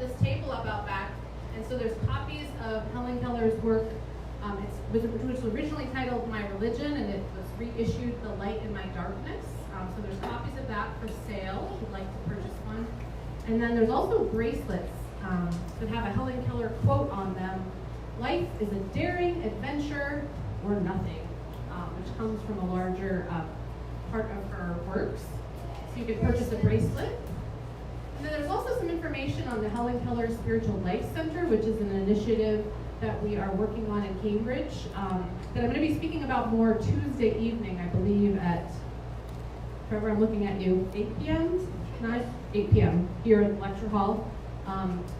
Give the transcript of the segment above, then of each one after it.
this table up out back, and so there's copies of Helen Keller's work, which was originally titled My Religion, and it was reissued The Light in My Darkness. So there's copies of that for sale if you'd like to purchase one. And then there's also bracelets that have a Helen Keller quote on them. Life is a daring adventure or nothing, which comes from a larger part of her works. So you can purchase a bracelet. And then there's also some information on the Helen Keller Spiritual Life Center, which is an initiative that we are working on in Cambridge, that I'm going to be speaking about more Tuesday evening, I believe, at, Trevor, I'm looking at you, 8 p.m.? 8 p.m. here at the lecture hall.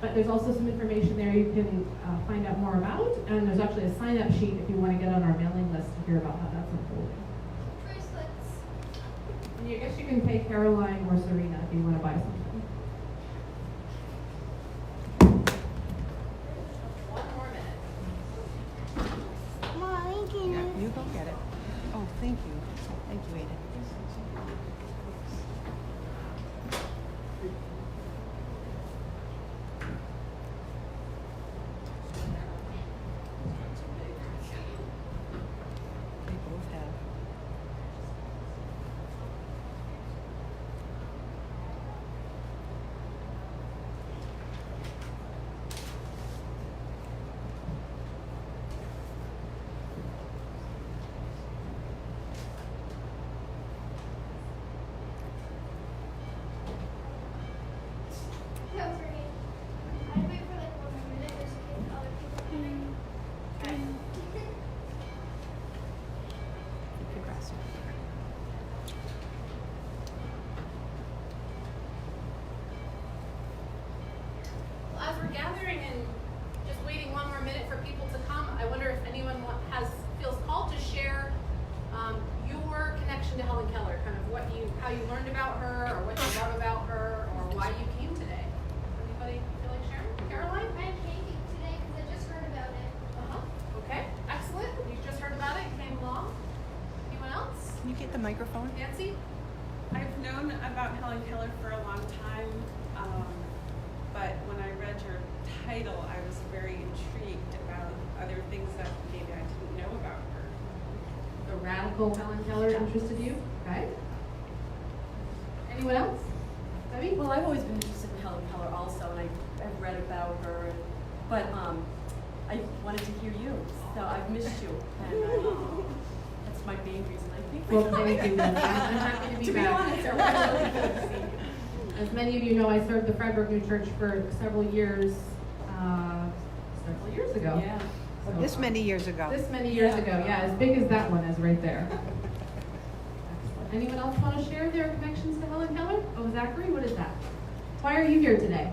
But there's also some information there you can find out more about, and there's actually a sign-up sheet if you want to get on our mailing list to hear about how that's unfolding. Bracelets. And I guess you can pay Caroline or Serena if you want to buy something. You go get it. Oh, thank you. Thank you, Ada. They both have. As we're gathering and just waiting one more minute for people to come, I wonder if anyone feels called to share your connection to Helen Keller, kind of how you learned about her, or what you love about her, or why you came today. Anybody feel like sharing? Caroline? I came today because I just heard about it. Okay, excellent. You just heard about it, came along. Anyone else? Can you get the microphone? Nancy? I've known about Helen Keller for a long time, but when I read your title, I was very intrigued about other things that maybe I didn't know about her. The radical Helen Keller interested you? Okay. Anyone else? Debbie? Well, I've always been interested in Helen Keller also, and I've read about her, but I wanted to hear you, so I've missed you, and that's my main reason, I think. Well, thank you. I'm happy to be back. Honest, I was really good to see you. As many of you know, I served the Freiburg New Church for several years ago. Yeah. So, This many years ago. This many years ago, yeah, as big as that one is right there. Excellent. Anyone else want to share their connections to Helen Keller? Oh, Zachary, what is that? Why are you here today?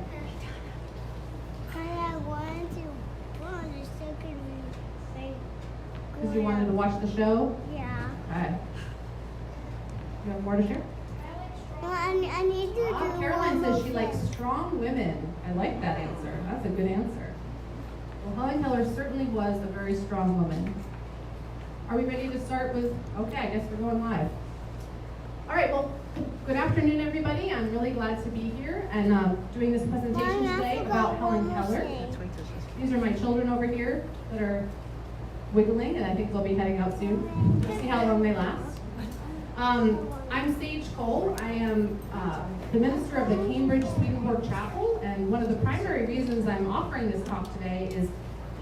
I wanted to so could we Because you wanted to watch the show? Yeah. Okay. You have more to share? Well, I need to do Caroline one says she more likes thing. strong women. I like that answer. That's a good answer. Well, Helen Keller certainly was a very strong woman. Are we ready to start with, okay, I guess we're going live. All right, well, good afternoon, everybody. I'm really glad to be here and doing this presentation today about Helen Keller. These are my children over here that are wiggling, and I think they'll be heading out soon. We'll see how long they last. I'm Sage Cole. I am the minister of the Cambridge Swedenborg Chapel, and one of the primary reasons I'm offering this talk today is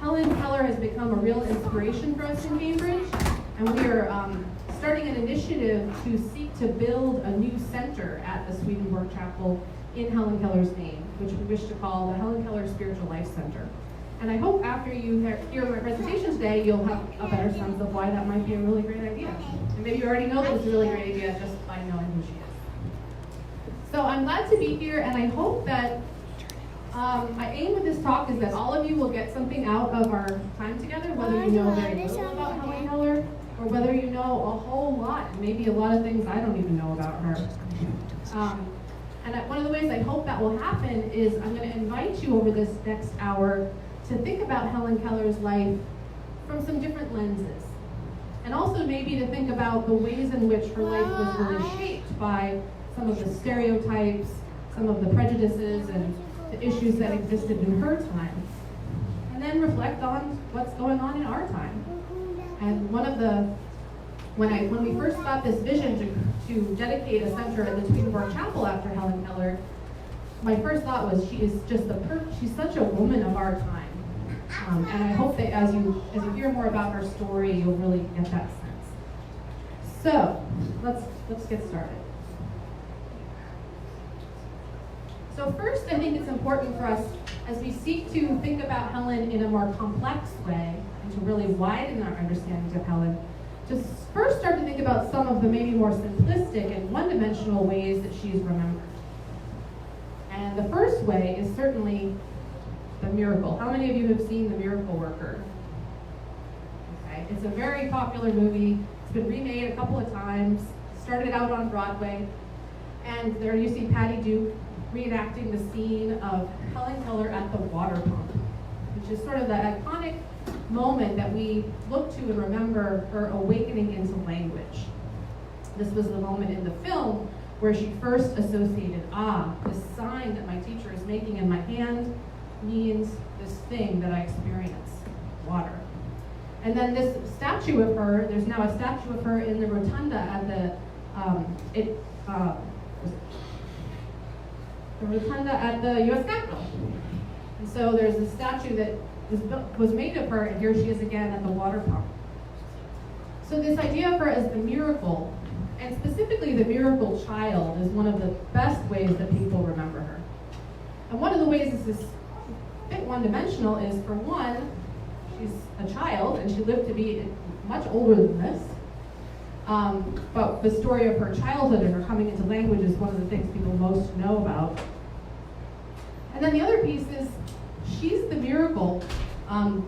Helen Keller has become a real inspiration for us in Cambridge, and we are starting an initiative to seek to build a new center at the Swedenborg Chapel in Helen Keller's name, which we wish to call the Helen Keller Spiritual Life Center. And I hope after you hear my presentation today, you'll have a better sense of why that might be a really great idea. And maybe you already know that it's a really great idea just by knowing who she is. So I'm glad to be here, and I hope that my aim with this talk is that all of you will get something out of our time together, whether you know very little about Helen Keller, or whether you know a whole lot, maybe a lot of things I don't even know about her. And one of the ways I hope that will happen is I'm going to invite you over this next hour to think about Helen Keller's life from some different lenses. And also maybe to think about the ways in which her life was really shaped by some of the stereotypes, some of the prejudices, and to issues that existed in her time, and then reflect on what's going on in our time. And when we first got this vision to dedicate a center at the Swedenborg Chapel after Helen Keller, my first thought was she's such a woman of our time. And I hope that as you hear more about her story, you'll really get that sense. So let's get started. So first, I think it's important for us, as we seek to think about Helen in a more complex way, and to really widen our understanding of Helen, to first start to think about some of the maybe more simplistic and one-dimensional ways that she's remembered. And the first way is certainly the miracle. How many of you have seen The Miracle Worker? Okay, it's a very popular movie. It's been remade a couple of times. Started out on Broadway. And there you see Patty Duke reenacting the scene of Helen Keller at the water pump, which is sort of the iconic moment that we look to and remember her awakening into language. This was the moment in the film where she first associated, this sign that my teacher is making in my hand means this thing that I experience, water. And then this statue of her, there's now a statue of her in the rotunda at the rotunda at the U.S. Capitol. And so there's a statue that was made of her, and here she is again at the water pump. So this idea of her as the miracle, and specifically the miracle child, is one of the best ways that people remember her. And one of the ways this is a bit one-dimensional is, for one, she's a child, and she lived to be much older than this. But the story of her childhood and her coming into language is one of the things people most know about. And then the other piece is, she's the miracle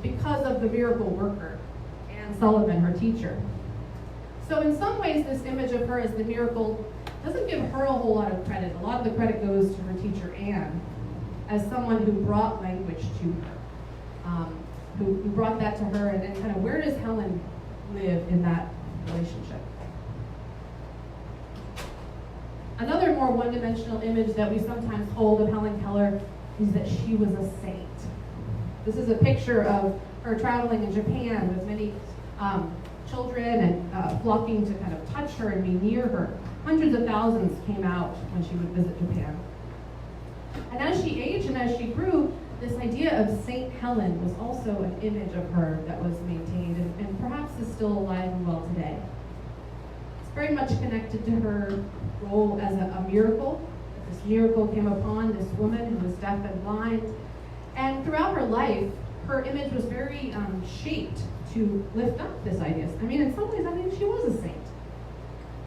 because of the miracle worker, Anne Sullivan, her teacher. So in some ways, this image of her as the miracle doesn't give her a whole lot of credit. A lot of the credit goes to her teacher, Anne, as someone who brought language to her, who brought that to her, and kind of where does Helen live in that relationship? Another more one-dimensional image that we sometimes hold of Helen Keller is that she was a saint. This is a picture of her traveling in Japan with many children and flocking to kind of touch her and be near her. Hundreds of thousands came out when she would visit Japan. And as she aged and as she grew, this idea of Saint Helen was also an image of her that was maintained and perhaps is still alive and well today. It's very much connected to her role as a miracle. This miracle came upon this woman who was deaf and blind. And throughout her life, her image was very shaped to lift up this idea. I mean, in some ways, she was a saint.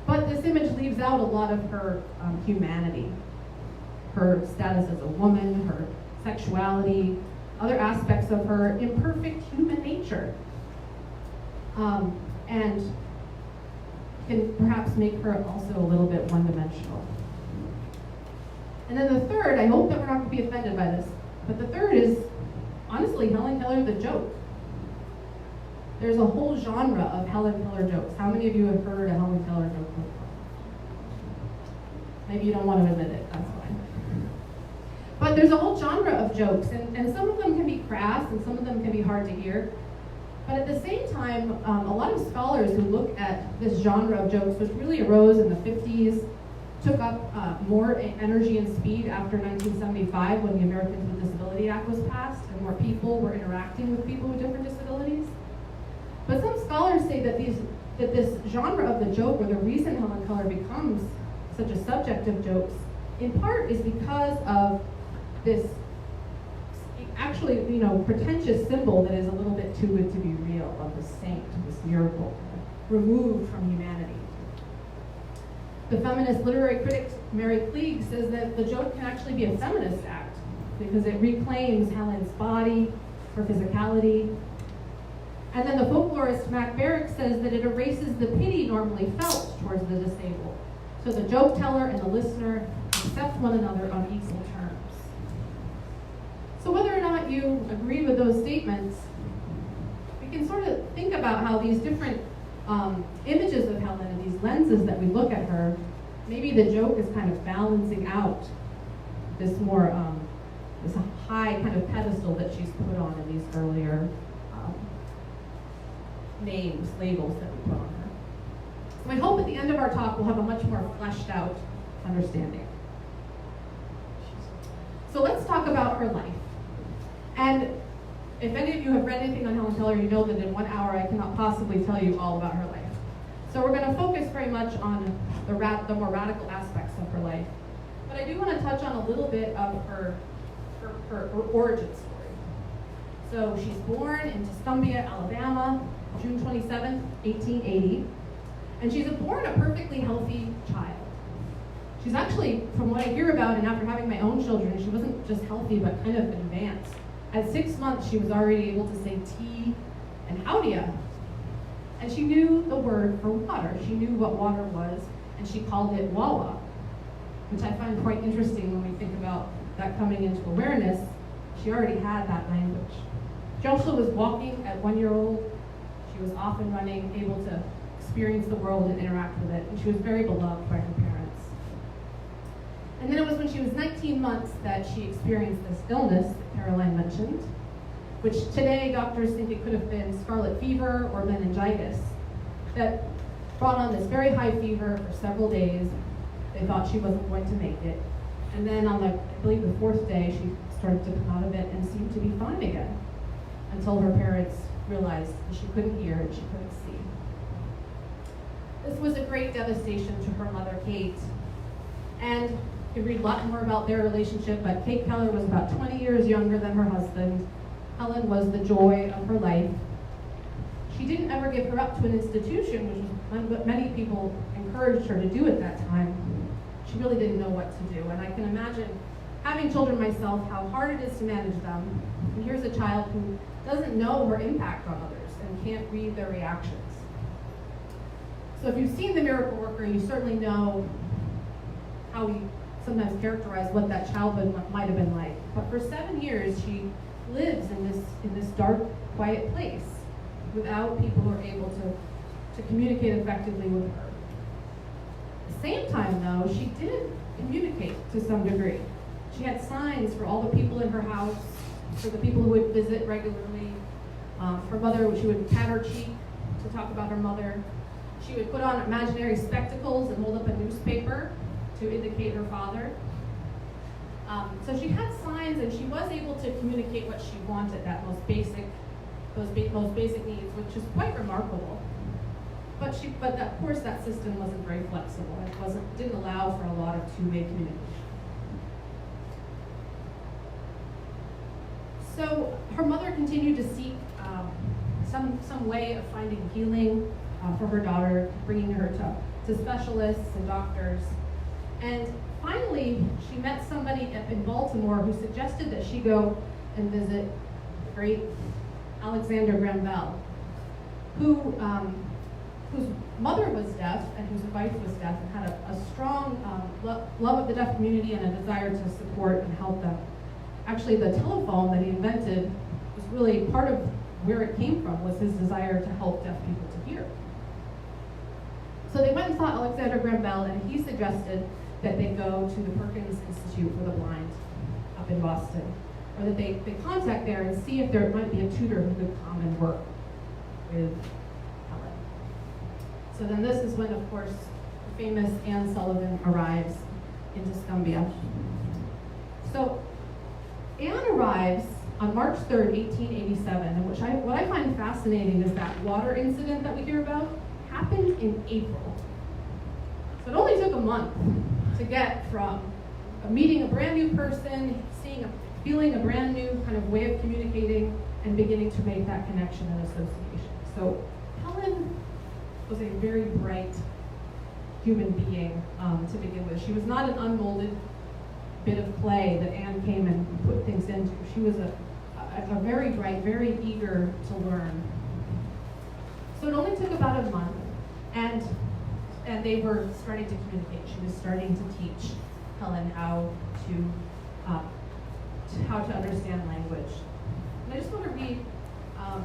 But this image leaves out a lot of her humanity, her status as a woman, her sexuality, other aspects of her imperfect human nature, and can perhaps make her also a little bit one-dimensional. And then the third, I hope that we're not going to be offended by this, but the third is, honestly, Helen Keller the joke. There's a whole genre of Helen Keller jokes. How many of you have heard a Helen Keller joke before? Maybe you don't want to admit it, that's fine. But there's a whole genre of jokes, and some of them can be crass, and some of them can be hard to hear. But at the same time, a lot of scholars who look at this genre of jokes, which really arose in the 50s, took up more energy and speed after 1975 when the Americans with Disability Act was passed, and more people were interacting with people with different disabilities. But some scholars say that this genre of the joke, or the reason Helen Keller becomes such a subject of jokes, in part is because of this actually, pretentious symbol that is a little bit too good to be real, of the saint, this miracle, removed from humanity. The feminist literary critic Mary Klieg says that the joke can actually be a feminist act because it reclaims Helen's body, her physicality. And then the folklorist Mac Barrick says that it erases the pity normally felt towards the disabled. So the joke teller and the listener accept one another on equal terms. So whether or not you agree with those statements, we can sort of think about how these different images of Helen and these lenses that we look at her, maybe the joke is kind of balancing out this more this high kind of pedestal that she's put on in these earlier names, labels that we put on her. So I hope at the end of our talk we'll have a much more fleshed out understanding. So let's talk about her life. And if any of you have read anything on Helen Keller, you know that in 1 hour I cannot possibly tell you all about her life. So we're going to focus very much on the more radical aspects of her life. But I do want to touch on a little bit of her origin story. So she's born in Tuscumbia, Alabama, June 27th, 1880. And she's born a perfectly healthy child. She's actually, from what I hear about, and after having my own children, she wasn't just healthy, but kind of advanced. At 6 months, she was already able to say tea and howdia. And she knew the word for water. She knew what water was, and she called it wawa, which I find quite interesting when we think about that coming into awareness. She already had that language. She also was walking at 1 year old. She was off and running, able to experience the world and interact with it, and she was very beloved by her parents. And then it was when she was 19 months that she experienced this illness that Caroline mentioned, which today doctors think it could have been scarlet fever or meningitis, that brought on this very high fever for several days. They thought she wasn't going to make it. And then on I believe the 4th day, she started to come out of it and seemed to be fine again, until her parents realized that she couldn't hear and she couldn't see. This was a great devastation to her mother, Kate. And you can read a lot more about their relationship, but Kate Keller was about 20 years younger than her husband. Helen was the joy of her life. She didn't ever give her up to an institution, which was what many people encouraged her to do at that time. She really didn't know what to do. And I can imagine, having children myself, how hard it is to manage them. And here's a child who doesn't know her impact on others and can't read their reactions. So if you've seen The Miracle Worker, you certainly know how we sometimes characterize what that childhood might have been like. But for 7 years, she lives in this dark, quiet place without people who are able to communicate effectively with her. At the same time, though, she did communicate to some degree. She had signs for all the people in her house, for the people who would visit regularly. Her mother, she would pat her cheek to talk about her mother. She would put on imaginary spectacles and hold up a newspaper to indicate her father. So she had signs, and she was able to communicate what she wanted, those most basic needs, which is quite remarkable. But of course that system wasn't very flexible. It didn't allow for a lot of two-way communication. So her mother continued to seek some way of finding healing for her daughter, bringing her to specialists and doctors. And finally, she met somebody in Baltimore who suggested that she go and visit the great Alexander Graham Bell, whose mother was deaf and whose wife was deaf, and had a strong love of the deaf community and a desire to support and help them. Actually, the telephone that he invented was really part of where it came from, was his desire to help deaf people to hear. So they went and saw Alexander Graham Bell, and he suggested that they go to the Perkins Institute for the Blind up in Boston, or that they contact there and see if there might be a tutor who could come and work with Helen. So then this is when, of course, the famous Anne Sullivan arrives in Tuscumbia. So Anne arrives on March 3rd, 1887, and what I find fascinating is that water incident that we hear about happened in April. So it only took a month to get from meeting a brand new person, feeling a brand new kind of way of communicating, and beginning to make that connection and association. So Helen was a very bright human being to begin with. She was not an unmolded bit of clay that Anne came and put things into. She was a very bright, very eager to learn. So it only took about a month, and they were starting to communicate. She was starting to teach Helen how to understand language. And I just want to read a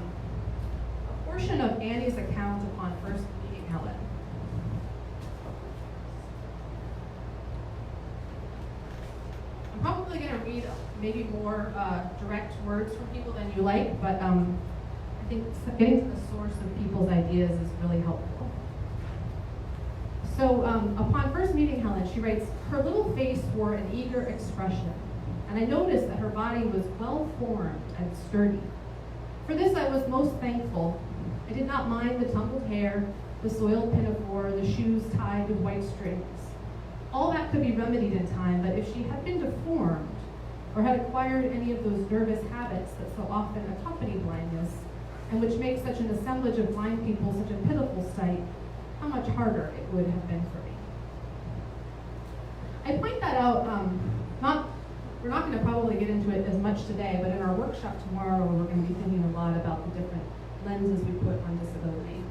portion of Annie's account upon first meeting Helen. I'm probably going to read maybe more direct words from people than you like, but I think getting to the source of people's ideas is really helpful. So upon first meeting Helen, she writes, her little face wore an eager expression, and I noticed that her body was well-formed and sturdy. For this I was most thankful. I did not mind the tumbled hair, the soiled pinafore, the shoes tied with white strings. All that could be remedied in time, but if she had been deformed, or had acquired any of those nervous habits that so often accompany blindness, and which make such an assemblage of blind people such a pitiful sight, how much harder it would have been for me. I point that out, we're not going to probably get into it as much today, but in our workshop tomorrow, we're going to be thinking a lot about the different lenses we put on disability.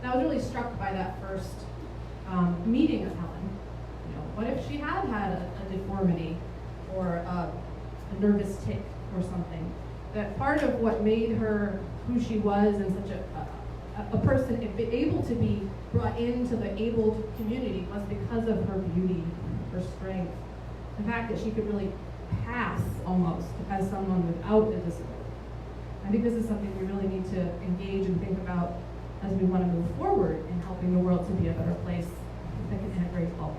And I was really struck by that first meeting of Helen. You know, what if she had had a deformity or a nervous tic or something? That part of what made her who she was and such a person able to be brought into the abled community was because of her beauty, her strength, the fact that she could really pass almost as someone without a disability. I think this is something we really need to engage and think about as we want to move forward in helping the world to be a better place that can integrate all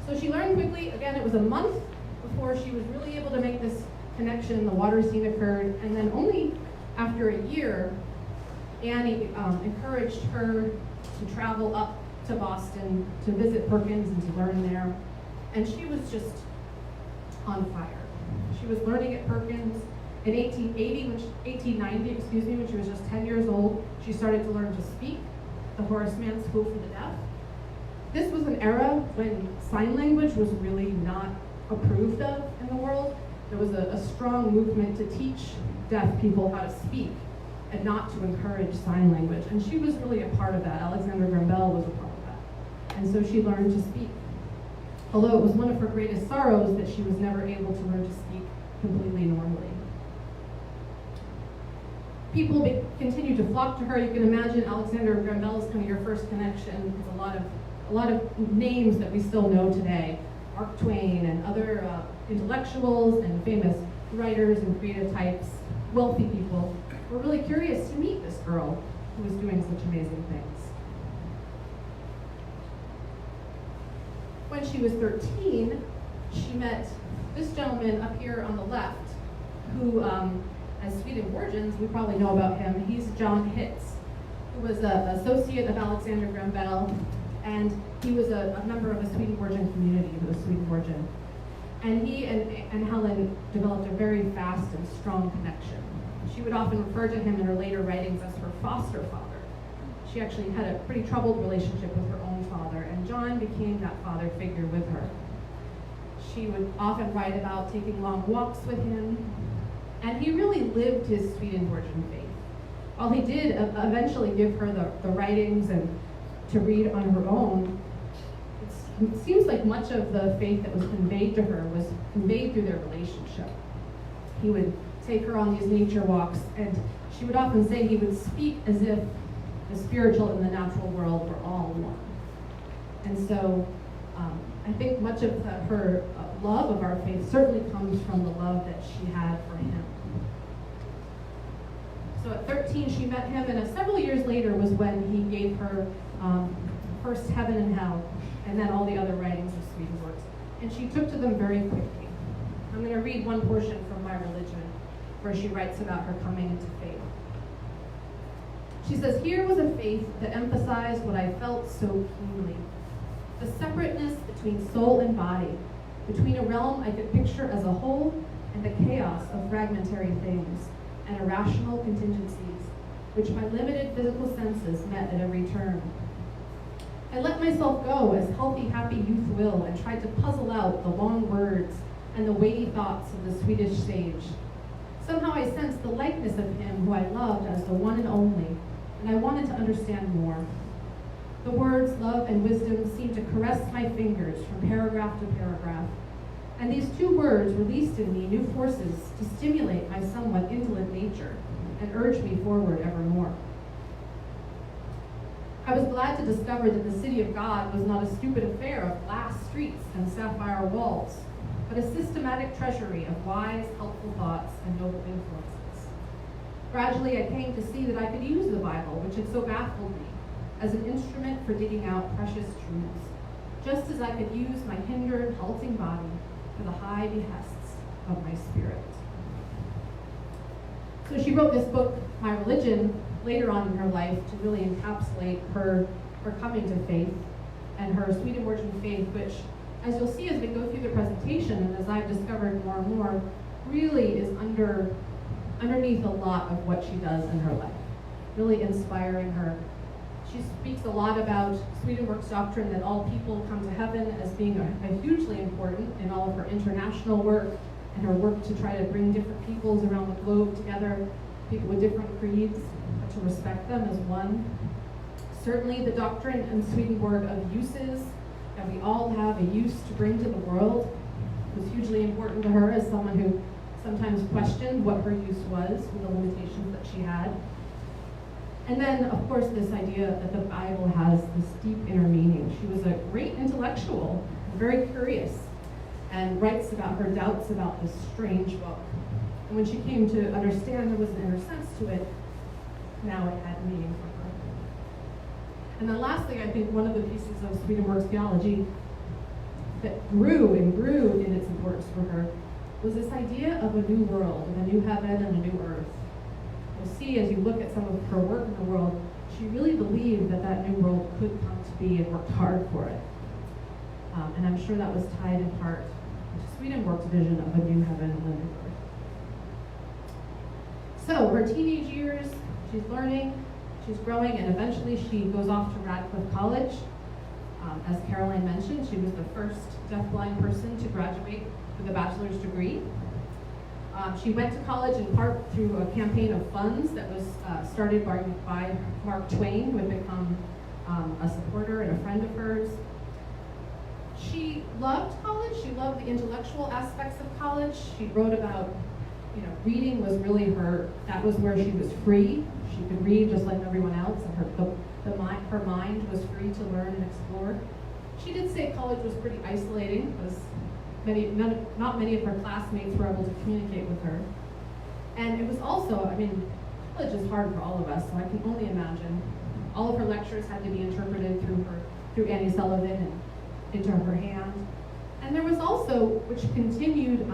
people. So she learned quickly, again, it was a month before she was really able to make this connection and the water scene occurred, and then only after a year, Annie encouraged her to travel up to Boston to visit Perkins and to learn there. And she was just on fire. She was learning at Perkins in 1890, when she was just 10 years old. She started to learn to speak, the Horace Mann School for the Deaf. This was an era when sign language was really not approved of in the world. There was a strong movement to teach deaf people how to speak and not to encourage sign language. And she was really a part of that. Alexander Graham Bell was a part of that. And so she learned to speak. Although it was one of her greatest sorrows that she was never able to learn to speak completely normally. People continued to flock to her. You can imagine Alexander Graham Bell is kind of your first connection. There's a lot of names that we still know today. Mark Twain and other intellectuals and famous writers and creative types, wealthy people, were really curious to meet this girl who was doing such amazing things. When she was 13, she met this gentleman up here on the left, who, as Swedenborgians, we probably know about him. He's John Hitz, who was an associate of Alexander Graham Bell, and he was a member of a Swedenborgian community who was Swedenborgian. And he and Helen developed a very fast and strong connection. She would often refer to him in her later writings as her foster father. She actually had a pretty troubled relationship with her own father, and John became that father figure with her. She would often write about taking long walks with him, and he really lived his Swedenborgian faith. While he did eventually give her the writings and to read on her own, it seems like much of the faith that was conveyed to her was conveyed through their relationship. He would take her on these nature walks, and she would often say he would speak as if the spiritual and the natural world were all one. And so I think much of her love of our faith certainly comes from the love that she had for him. So at 13 she met him, and several years later was when he gave her first Heaven and Hell, and then all the other writings of Swedenborg's. And she took to them very quickly. I'm going to read one portion from My Religion, where she writes about her coming into faith. She says, "Here was a faith that emphasized what I felt so keenly, the separateness between soul and body, between a realm I could picture as a whole and the chaos of fragmentary things and irrational contingencies, which my limited physical senses met at every turn. I let myself go as healthy, happy youth will, and tried to puzzle out the long words and the weighty thoughts of the Swedish sage. Somehow I sensed the likeness of him who I loved as the one and only, and I wanted to understand more. The words love and wisdom seemed to caress my fingers from paragraph to paragraph, and these two words released in me new forces to stimulate my somewhat indolent nature and urge me forward evermore. I was glad to discover that the city of God was not a stupid affair of glass streets and sapphire walls, but a systematic treasury of wise, helpful thoughts and noble influences. Gradually, I came to see that I could use the Bible, which had so baffled me, as an instrument for digging out precious truths, just as I could use my hindered, halting body for the high behests of my spirit. So she wrote this book, My Religion, later on in her life to really encapsulate her coming to faith and her Swedenborgian faith, which, as you'll see as we go through the presentation and as I've discovered more and more, really is underneath a lot of what she does in her life, really inspiring her. She speaks a lot about Swedenborg's doctrine that all people come to heaven as being a hugely important in all of her international work and her work to try to bring different peoples around the globe together, people with different creeds, but to respect them as one. Certainly the doctrine in Swedenborg of uses, that we all have a use to bring to the world, was hugely important to her as someone who sometimes questioned what her use was with the limitations that she had. And then, of course, this idea that the Bible has this deep inner meaning. She was a great intellectual, very curious, and writes about her doubts about this strange book. And when she came to understand there was an inner sense to it, now it had meaning for her. And then lastly, I think one of the pieces of Swedenborg's theology that grew and grew in its importance for her was this idea of a new world, of a new heaven and a new earth. You'll see as you look at some of her work in the world, she really believed that that new world could come to be and worked hard for it. And I'm sure that was tied in part to Swedenborg's vision of a new heaven and a new earth. So her teenage years, she's learning, she's growing, and eventually she goes off to Radcliffe College. As Caroline mentioned, she was the first deafblind person to graduate with a bachelor's degree. She went to college in part through a campaign of funds that was started by Mark Twain, who had become a supporter and a friend of hers. She loved college. She loved the intellectual aspects of college. She wrote about, reading was really that was where she was free. She could read just like everyone else, and her mind was free to learn and explore. She did say college was pretty isolating, because not many of her classmates were able to communicate with her. And it was also, college is hard for all of us, so I can only imagine. All of her lectures had to be interpreted through Annie Sullivan and into her hand. And there was also, which continued,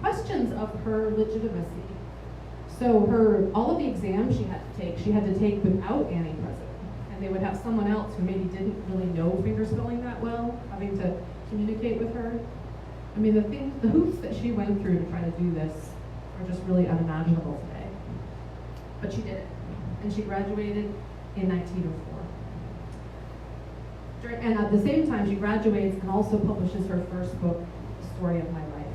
questions of her legitimacy. So all of the exams she had to take without Annie present. And they would have someone else who maybe didn't really know fingerspelling that well, having to communicate with her. The hoops that she went through to try to do this are just really unimaginable today. But she did it, and she graduated in 1904. And at the same time, she graduates and also publishes her first book, The Story of My Life.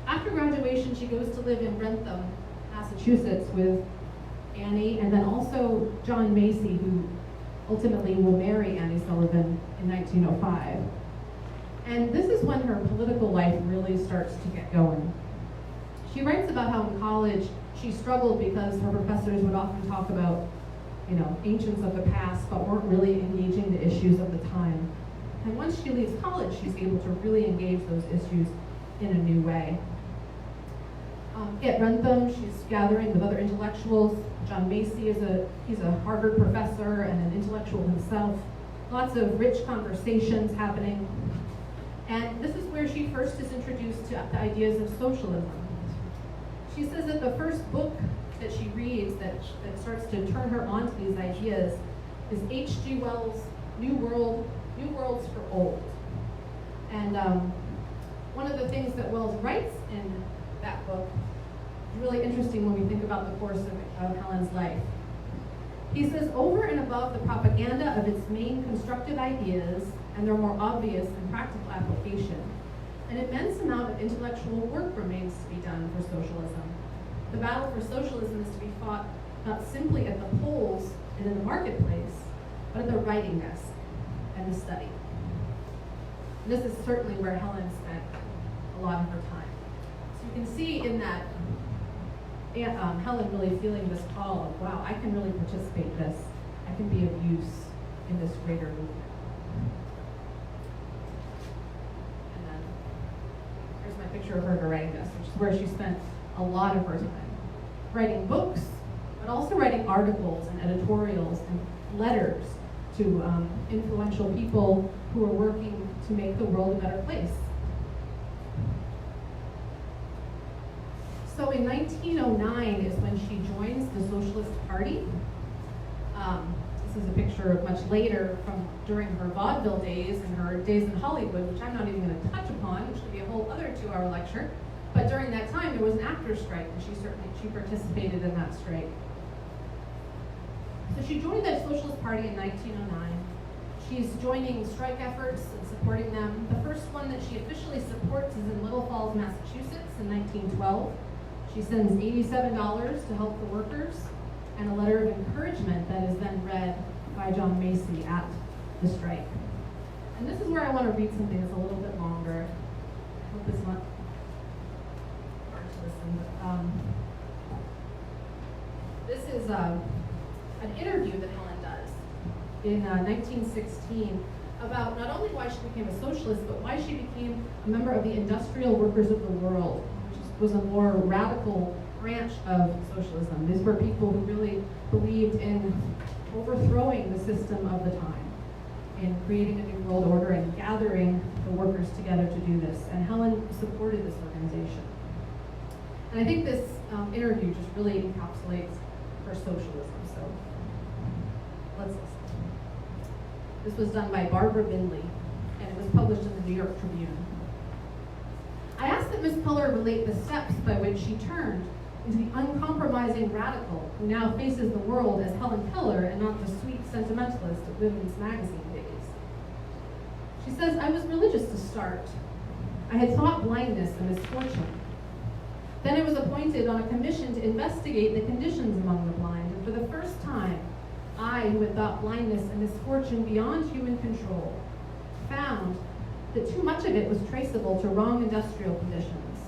After graduation, she goes to live in Wrentham, Massachusetts with Annie, and then also John Macy, who ultimately will marry Annie Sullivan in 1905. And this is when her political life really starts to get going. She writes about how in college she struggled because her professors would often talk about, ancients of the past, but weren't really engaging the issues of the time. And once she leaves college, she's able to really engage those issues in a new way. At Wrentham, she's gathering with other intellectuals. John Macy he's a Harvard professor and an intellectual himself. Lots of rich conversations happening. And this is where she first is introduced to the ideas of socialism. She says that the first book that she reads that starts to turn her on to these ideas is H.G. Wells' New Worlds for Old. And one of the things that Wells writes in that book is really interesting when we think about the course of Helen's life. He says, over and above the propaganda of its main constructive ideas and their more obvious and practical application, an immense amount of intellectual work remains to be done for socialism. The battle for socialism is to be fought not simply at the polls and in the marketplace, but at the writing desk and the study. And this is certainly where Helen spent a lot of her time. So you can see in that Helen really feeling this call of, wow, I can really participate in this. I can be of use in this greater movement. picture of her during this, which is where she spent a lot of her time. Writing books, but also writing articles and editorials and letters to influential people who are working to make the world a better place. So in 1909 is when she joins the Socialist Party. This is a picture much later from during her vaudeville days and her days in Hollywood, which I'm not even going to touch upon, which would be a whole other 2-hour lecture. But during that time, there was an actors' strike, and she participated in that strike. So she joined the Socialist Party in 1909. She's joining strike efforts and supporting them. The first one that she officially supports is in Little Falls, Massachusetts in 1912. She sends $87 to help the workers and a letter of encouragement that is then read by John Macy at the strike. And this is where I want to read something that's a little bit longer. I hope it's not hard to listen. But, this is an interview that Helen does in 1916 about not only why she became a socialist, but why she became a member of the Industrial Workers of the World, which was a more radical branch of socialism. These were people who really believed in overthrowing the system of the time, in creating a new world order and gathering the workers together to do this. And Helen supported this organization. And I think this interview just really encapsulates her socialism. So let's listen. This was done by Barbara Bindley, and it was published in the New York Tribune. I asked that Ms. Keller relate the steps by which she turned into the uncompromising radical who now faces the world as Helen Keller and not the sweet sentimentalist of women's magazine days. She says, I was religious to start. I had thought blindness a misfortune. Then I was appointed on a commission to investigate the conditions among the blind, and for the first time, I, who had thought blindness a misfortune beyond human control, found that too much of it was traceable to wrong industrial conditions,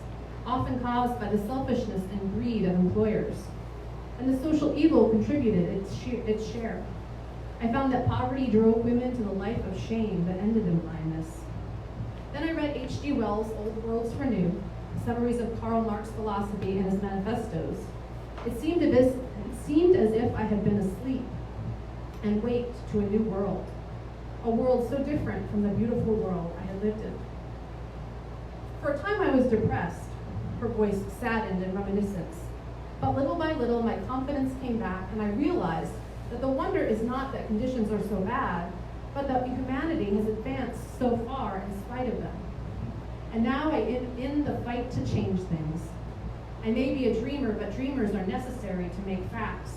often caused by the selfishness and greed of employers. And the social evil contributed its share. I found that poverty drove women to the life of shame that ended in blindness. Then I read H.G. Wells' Old Worlds for New, summaries of Karl Marx's philosophy and his manifestos. It seemed as if I had been asleep and waked to a new world, a world so different from the beautiful world I had lived in. For a time I was depressed, her voice saddened in reminiscence. But little by little, my confidence came back, and I realized that the wonder is not that conditions are so bad, but that humanity has advanced so far in spite of them. And now I am in the fight to change things. I may be a dreamer, but dreamers are necessary to make facts.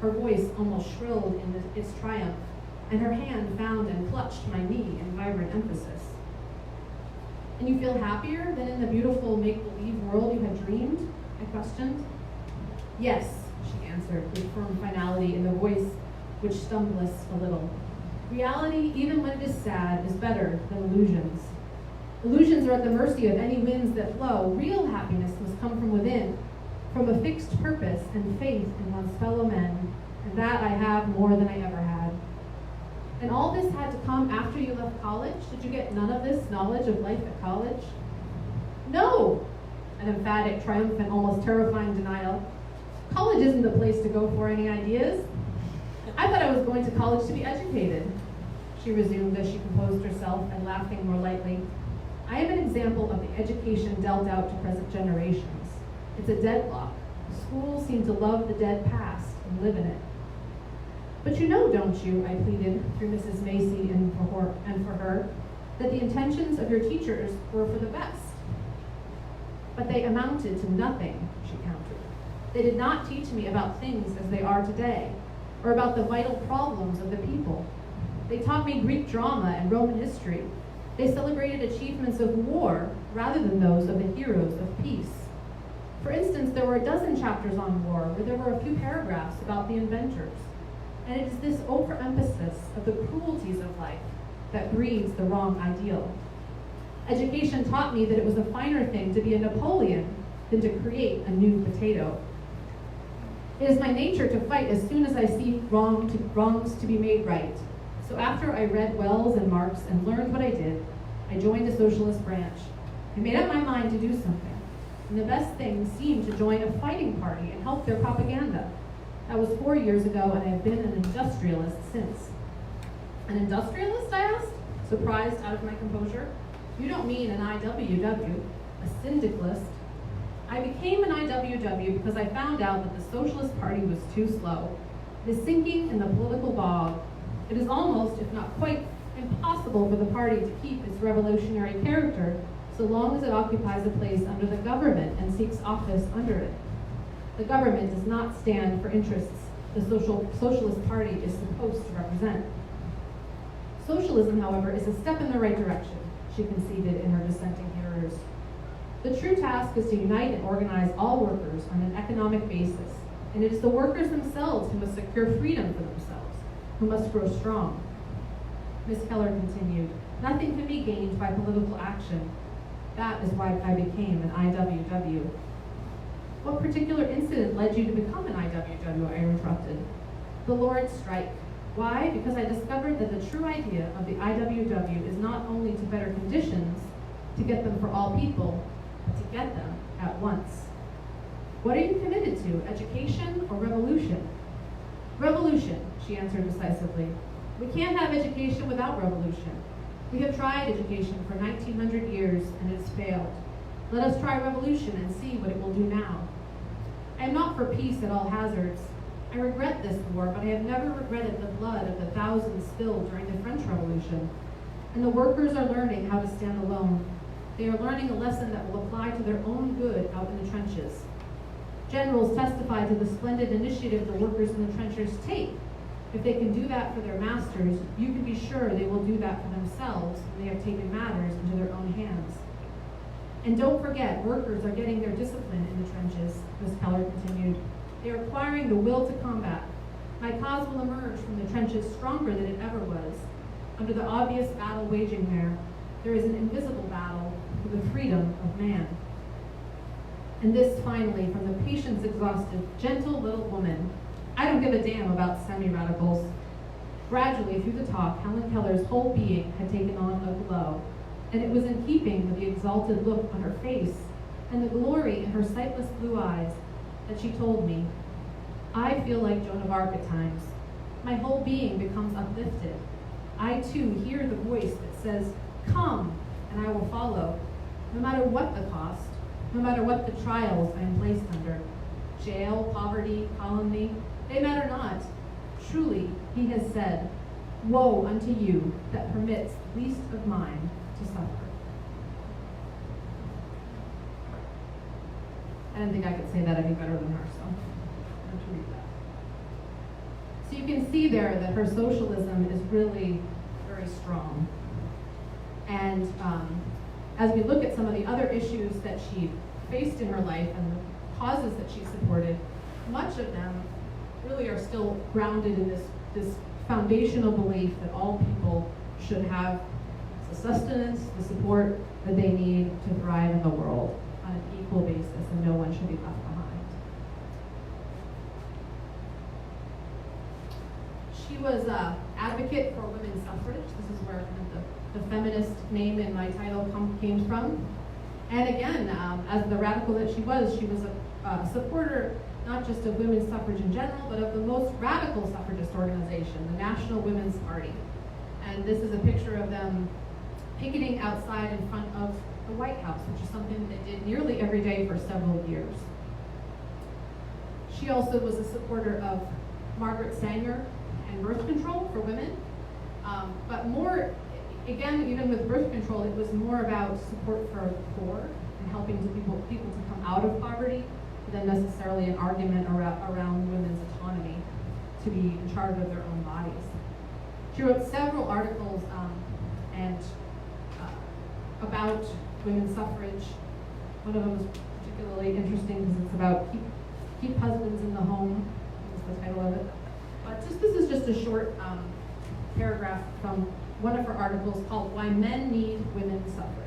Her voice almost shrilled in its triumph, and her hand found and clutched my knee in vibrant emphasis. And you feel happier than in the beautiful make-believe world you had dreamed? I questioned. Yes, she answered with firm finality in the voice which stumbled us a little. Reality, even when it is sad, is better than illusions. Illusions are at the mercy of any winds that blow. Real happiness must come from within, from a fixed purpose and faith in one's fellow men, and that I have more than I ever had. And all this had to come after you left college? Did you get none of this knowledge of life at college? No! An emphatic, triumphant, almost terrifying denial. College isn't the place to go for any ideas. I thought I was going to college to be educated, she resumed as she composed herself and laughing more lightly. I am an example of the education dealt out to present generations. It's a deadlock. Schools seem to love the dead past and live in it. But you know, don't you, I pleaded through Mrs. Macy and for her, that the intentions of your teachers were for the best. But they amounted to nothing, she countered. They did not teach me about things as they are today, or about the vital problems of the people. They taught me Greek drama and Roman history. They celebrated achievements of war rather than those of the heroes of peace. For instance, there were a dozen chapters on war where there were a few paragraphs about the inventors. And it is this overemphasis of the cruelties of life that breeds the wrong ideal. Education taught me that it was a finer thing to be a Napoleon than to create a new potato. It is my nature to fight as soon as I see wrongs to be made right. So after I read Wells and Marx and learned what I did, I joined the socialist branch. I made up my mind to do something, and the best thing seemed to join a fighting party and help their propaganda. That was 4 years ago, and I have been an industrialist since. An industrialist, I asked, surprised out of my composure. You don't mean an IWW, a syndicalist. I became an IWW because I found out that the Socialist Party was too slow. It is sinking in the political bog. It is almost, if not quite, impossible for the party to keep its revolutionary character so long as it occupies a place under the government and seeks office under it. The government does not stand for interests the Socialist Party is supposed to represent. Socialism, however, is a step in the right direction, she conceded in her dissenting hearers. The true task is to unite and organize all workers on an economic basis, and it is the workers themselves who must secure freedom for themselves, who must grow strong. Ms. Keller continued, nothing can be gained by political action. That is why I became an IWW. What particular incident led you to become an IWW? I interrupted. The Lord's strike. Why? Because I discovered that the true idea of the IWW is not only to better conditions, to get them for all people, but to get them at once. What are you committed to, education or revolution? Revolution, she answered decisively. We can't have education without revolution. We have tried education for 1900 years and it has failed. Let us try revolution and see what it will do now. I am not for peace at all hazards. I regret this war, but I have never regretted the blood of the thousands spilled during the French Revolution. And the workers are learning how to stand alone. They are learning a lesson that will apply to their own good out in the trenches. Generals testify to the splendid initiative the workers in the trenches take. If they can do that for their masters, you can be sure they will do that for themselves when they have taken matters into their own hands. And don't forget, workers are getting their discipline in the trenches, Ms. Keller continued. They are acquiring the will to combat. My cause will emerge from the trenches stronger than it ever was. Under the obvious battle waging there is an invisible battle for the freedom of man. And this finally from the patience-exhausted, gentle little woman. I don't give a damn about semi-radicals. Gradually, through the talk, Helen Keller's whole being had taken on a glow, and it was in keeping with the exalted look on her face and the glory in her sightless blue eyes that she told me, I feel like Joan of Arc at times. My whole being becomes uplifted. I too hear the voice that says, come, and I will follow, no matter what the cost, no matter what the trials I am placed under. Jail, poverty, calumny, they matter not. Truly, he has said, woe unto you that permits least of mine to suffer. I didn't think I could say that any better than her, so I'm going to read that. So you can see there that her socialism is really very strong. And as we look at some of the other issues that she faced in her life and the causes that she supported, much of them really are still grounded in this foundational belief that all people should have the sustenance, the support that they need to thrive in the world on an equal basis, and no one should be left behind. She was an advocate for women's suffrage. This is where kind of the feminist name in my title came from. And again, as the radical that she was a supporter not just of women's suffrage in general, but of the most radical suffragist organization, the National Women's Party. And this is a picture of them picketing outside in front of the White House, which is something they did nearly every day for several years. She also was a supporter of Margaret Sanger and birth control for women. But more, again, even with birth control, it was more about support for the poor and helping people to come out of poverty than necessarily an argument around women's autonomy to be in charge of their own bodies. She wrote several articles about women's suffrage. One of them was particularly interesting because it's about keep husbands in the home, is the title of it. But this is just a short paragraph from one of her articles called Why Men Need Women's Suffrage.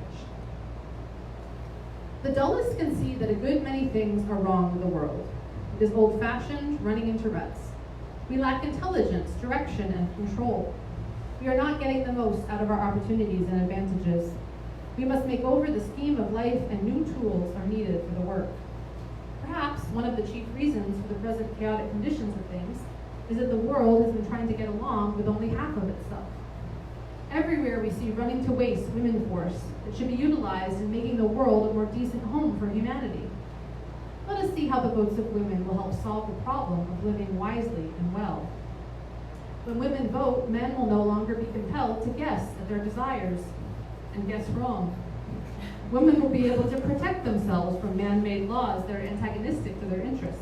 The dullest can see that a good many things are wrong with the world. It is old-fashioned, running into ruts. We lack intelligence, direction, and control. We are not getting the most out of our opportunities and advantages. We must make over the scheme of life, and new tools are needed for the work. Perhaps one of the chief reasons for the present chaotic conditions of things is that the world has been trying to get along with only half of itself. Everywhere we see running to waste women force that should be utilized in making the world a more decent home for humanity. Let us see how the votes of women will help solve the problem of living wisely and well. When women vote, men will no longer be compelled to guess at their desires and guess wrong. Women will be able to protect themselves from man-made laws that are antagonistic to their interests.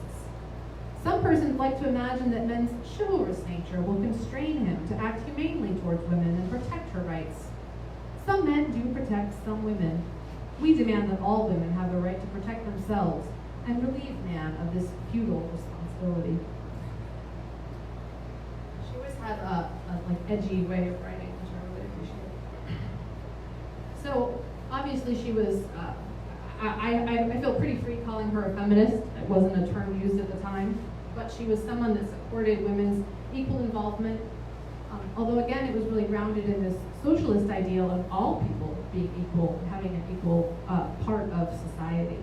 Some persons like to imagine that men's chivalrous nature will constrain him to act humanely towards women and protect her rights. Some men do protect some women. We demand that all women have the right to protect themselves and relieve man of this feudal responsibility. She always had a like edgy way of writing, which I really appreciate. So obviously she was, I feel pretty free calling her a feminist. It wasn't a term used at the time, but she was someone that supported women's equal involvement. Although again, it was really grounded in this socialist ideal of all people being equal, having an equal part of society.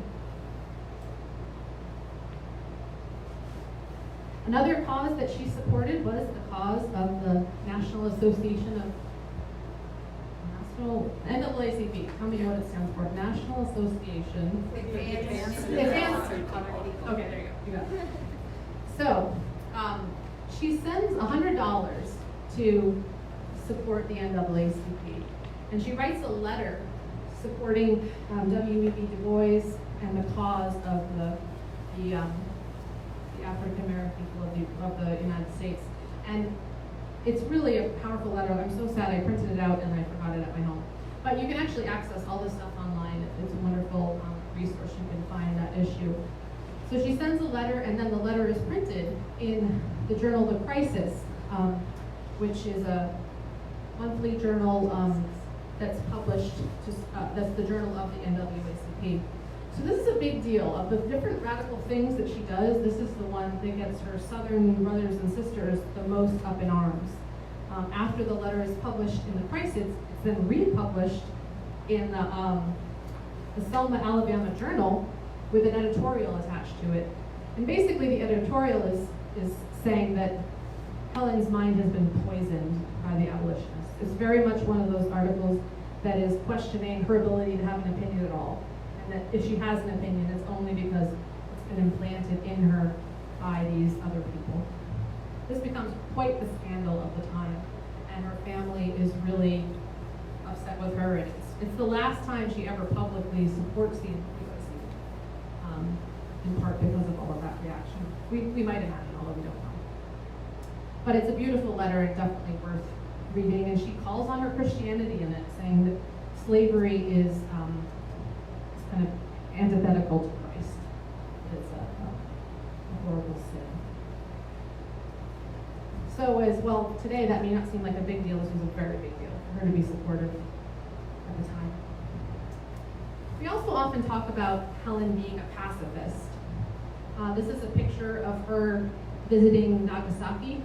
Another cause that she supported was the cause of the National Association of NAACP. Tell me what it stands for. National Association. Advanced. Okay, there you go. You got it. So, she sends $100 to support the NAACP, and she writes a letter supporting W.E.B. Du Bois and the cause of the African American people of the United States. And it's really a powerful letter. I'm so sad I printed it out and I forgot it at my home. But you can actually access all this stuff online. It's a wonderful resource. You can find that issue. So she sends a letter, and then the letter is printed in the journal The Crisis, which is a monthly journal that's published, that's the journal of the NAACP. So this is a big deal. Of the different radical things that she does, this is the one that gets her Southern brothers and sisters the most up in arms. After the letter is published in The Crisis, it's then republished in the Selma, Alabama Journal with an editorial attached to it. And basically the editorial is saying that Helen's mind has been poisoned by the abolitionists. It's very much one of those articles that is questioning her ability to have an opinion at all. And that if she has an opinion, it's only because it's been implanted in her by these other people. This becomes quite the scandal of the time, and her family is really upset with her. And it's the last time she ever publicly supports the NAACP, in part because of all of that reaction. We might imagine, although we don't know. But it's a beautiful letter and definitely worth reading, and she calls on her Christianity in it, saying that slavery is kind of antithetical to Christ. It's a horrible sin. So as well, today that may not seem like a big deal. This was a very big deal for her to be supported at the time. We also often talk about Helen being a pacifist. This is a picture of her visiting Nagasaki.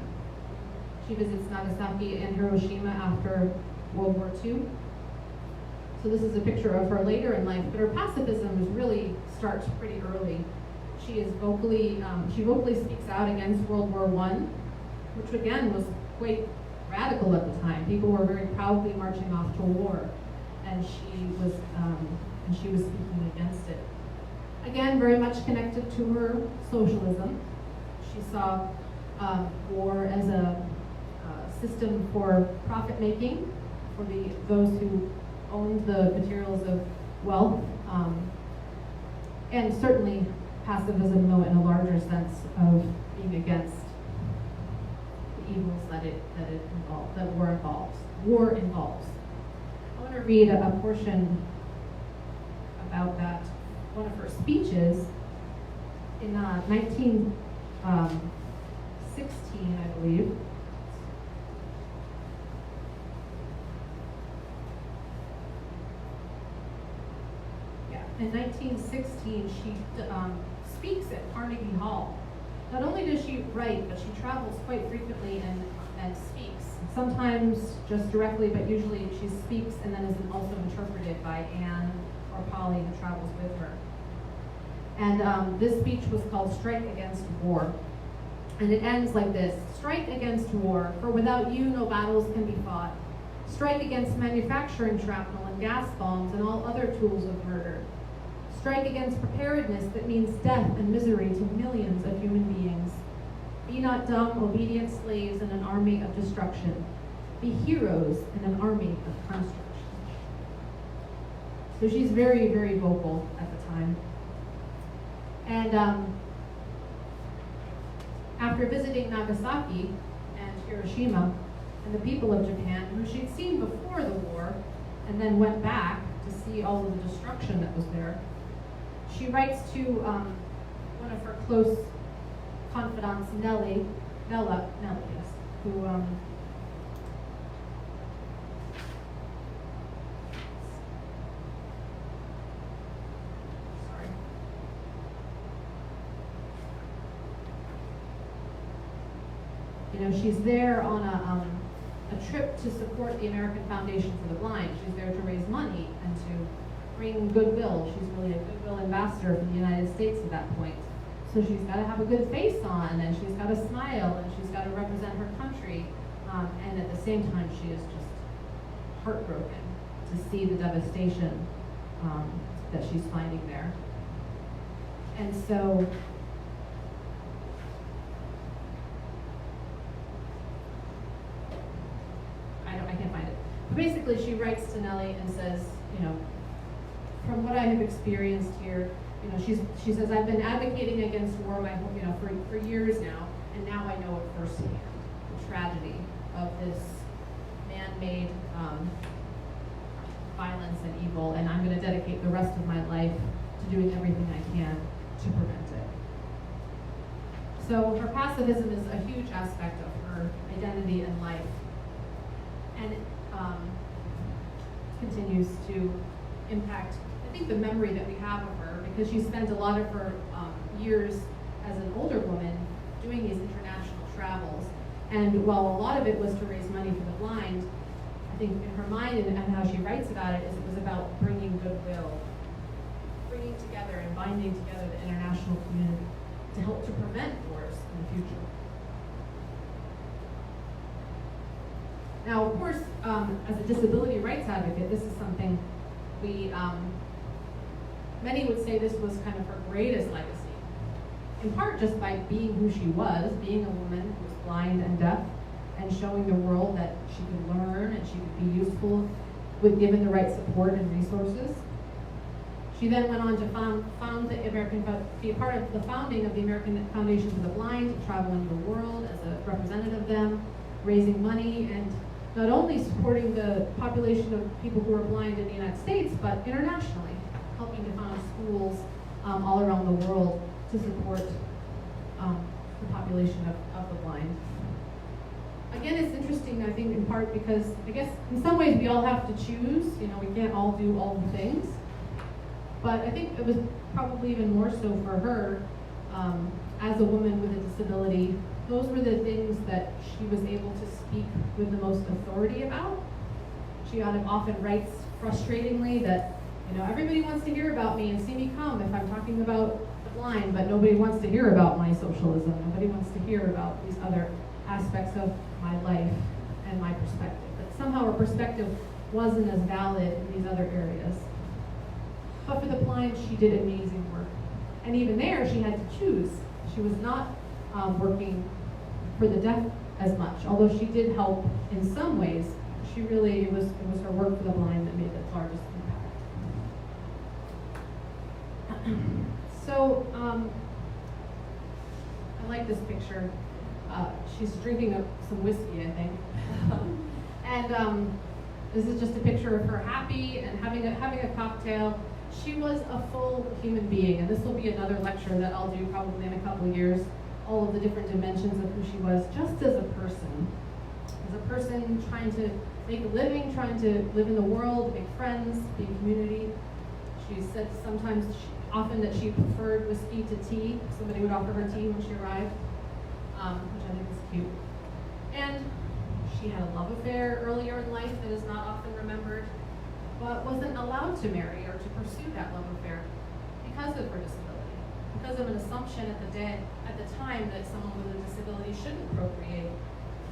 She visits Nagasaki and Hiroshima after World War II. So this is a picture of her later in life, but her pacifism really starts pretty early. She vocally speaks out against World War I, which again was quite radical at the time. People were very proudly marching off to war, and she was speaking against it. Again, very much connected to her socialism. She saw war as a system for profit making for those who owned the materials of wealth, and certainly pacifism, though, in a larger sense of being against the evils that war involves. I want to read a portion about that. One of her speeches in 1916, I believe. In 1916, she speaks at Carnegie Hall. Not only does she write, but she travels quite frequently and and speaks. Sometimes just directly, but usually she speaks and then is also interpreted by Anne or Polly who travels with her. And this speech was called Strike Against War. And it ends like this: strike against war, for without you no battles can be fought. Strike against manufacturing shrapnel and gas bombs and all other tools of murder. Strike against preparedness that means death and misery to millions of human beings. Be not dumb, obedient slaves in an army of destruction. Be heroes in an army of construction. So she's very, very vocal at the time. And after visiting Nagasaki and Hiroshima and the people of Japan, who she'd seen before the war, and then went back to see all of the destruction that was there, she writes to one of her close confidants, Nellie, yes, who she's there on a trip to support the American Foundation for the Blind. She's there to raise money and to bring goodwill. She's really a goodwill ambassador for the United States at that point. So she's got to have a good face on, and she's got to smile, and she's got to represent her country. And at the same time, she is just heartbroken to see the devastation that she's finding there. And so I can't find it. But basically, she writes to Nellie and says, from what I have experienced here, she says, I've been advocating against war for years now, and now I know it firsthand, the tragedy of this man-made violence and evil, and I'm going to dedicate the rest of my life to doing everything I can to prevent it. So her pacifism is a huge aspect of her identity and life, and it continues to impact, I think, the memory that we have of her, because she spent a lot of her years as an older woman doing these international travels. And while a lot of it was to raise money for the blind, I think in her mind and how she writes about it was about bringing goodwill, bringing together and binding together the international community to help to prevent wars in the future. Now, of course, as a disability rights advocate, this is something many would say this was kind of her greatest legacy, in part just by being who she was, being a woman who was blind and deaf, and showing the world that she could learn and she could be useful with given the right support and resources. She then went on to be a part of the founding of the American Foundation for the Blind, traveling the world as a representative of them, raising money, and not only supporting the population of people who are blind in the United States, but internationally, helping to found schools all around the world to support the population of the blind. Again, it's interesting, I think, in part because, I guess, in some ways we all have to choose. We can't all do all the things. But I think it was probably even more so for her, as a woman with a disability. Those were the things that she was able to speak with the most authority about. She often writes frustratingly that, everybody wants to hear about me and see me come if I'm talking about the blind, but nobody wants to hear about my socialism. Nobody wants to hear about these other aspects of my life and my perspective. That somehow her perspective wasn't as valid in these other areas. But for the blind, she did amazing work. And even there, she had to choose. She was not working for the deaf as much, although she did help in some ways. It was her work for the blind that made the largest impact. So I like this picture. She's drinking some whiskey, I think. And this is just a picture of her happy and having a cocktail. She was a full human being, and this will be another lecture that I'll do probably in a couple of years, all of the different dimensions of who she was, just as a person trying to make a living, trying to live in the world, make friends, be a community. She said often that she preferred whiskey to tea. Somebody would offer her tea when she arrived, which I think is cute. And She had a love affair earlier in life that is not often remembered, but wasn't allowed to marry or to pursue that love affair because of her disability, because of an assumption at the time that someone with a disability shouldn't procreate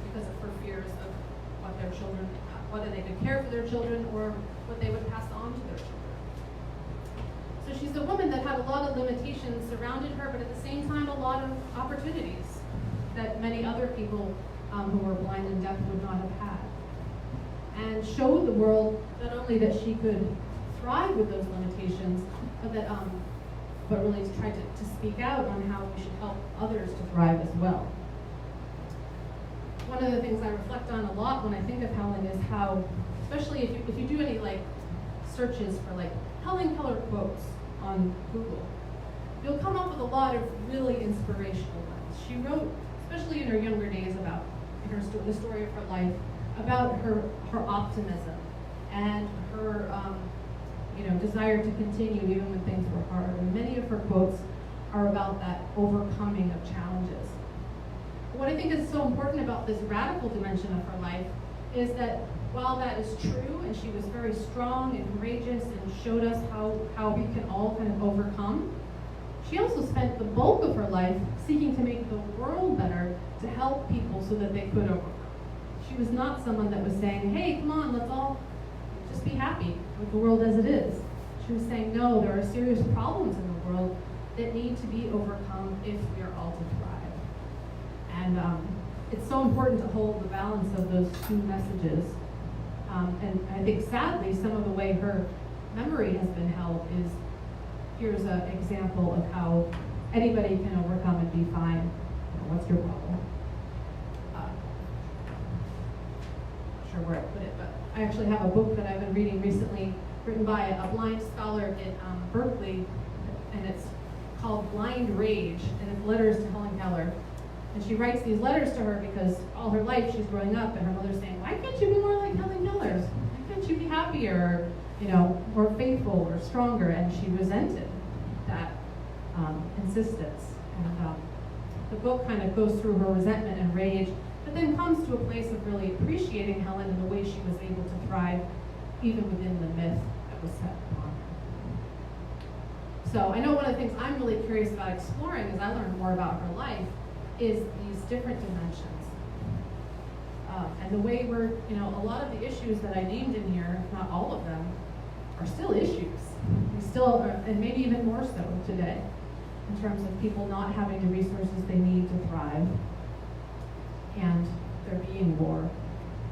because of her fears of what their children, whether they could care for their children or what they would pass on to their children. So she's a woman that had a lot of limitations surrounded her, but at the same time, a lot of opportunities that many other people who were blind and deaf would not have had. And showed the world not only that she could thrive with those limitations, but really tried to speak out on how we should help others to thrive as well. One of the things I reflect on a lot when I think of Helen is how, especially if you do any searches for Helen Keller quotes on Google, you'll come up with a lot of really inspirational ones. She wrote, especially in her younger days, about the story of her life, about her optimism and her desire to continue even when things were hard. And many of her quotes are about that overcoming of challenges. What I think is so important about this radical dimension of her life is that while that is true, and she was very strong and courageous and showed us how we can all kind of overcome, she also spent the bulk of her life seeking to make the world better to help people so that they could overcome. She was not someone that was saying, hey, come on, let's all just be happy with the world as it is. She was saying, no, there are serious problems in the world that need to be overcome if we are all to thrive. And it's so important to hold the balance of those two messages. And I think sadly, some of the way her memory has been held is, here's an example of how anybody can overcome and be fine. What's your problem? Not sure where I put it, but I actually have a book that I've been reading recently, written by a blind scholar at Berkeley, and it's called Blind Rage, and it's letters to Helen Keller. And she writes these letters to her because all her life she's growing up and her mother's saying, why can't you be more like Helen Keller? Why can't you be happier, more faithful or stronger? And she resented that insistence. And the book kind of goes through her resentment and rage, but then comes to a place of really appreciating Helen and the way she was able to thrive even within the myth that was set upon her. So I know one of the things I'm really curious about exploring as I learn more about her life is these different dimensions. And the way a lot of the issues that I named in here, if not all of them, are still issues. We still are, and maybe even more so today, in terms of people not having the resources they need to thrive, and there being war,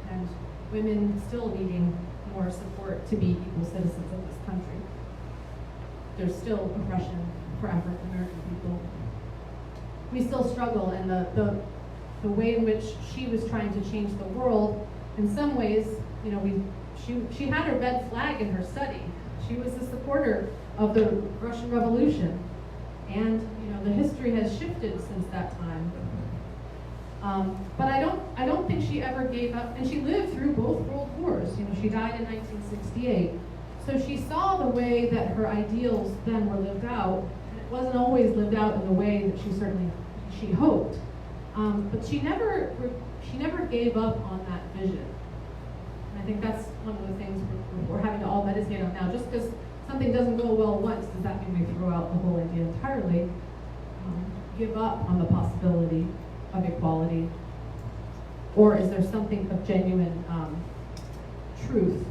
and women still needing more support to be equal citizens of this country. There's still oppression for African American people. We still struggle, and the way in which she was trying to change the world, in some ways, she had a red flag in her study. She was a supporter of the Russian Revolution, and the history has shifted since that time. But I don't think she ever gave up, and she lived through both world wars. She died in 1968, so she saw the way that her ideals then were lived out. It wasn't always lived out in the way that she hoped, but she never gave up on that vision. And I think that's one of the things we're having to all meditate on now. Just because something doesn't go well once, does that mean we throw out the whole idea entirely? Give up on the possibility of equality, or is there something of genuine truth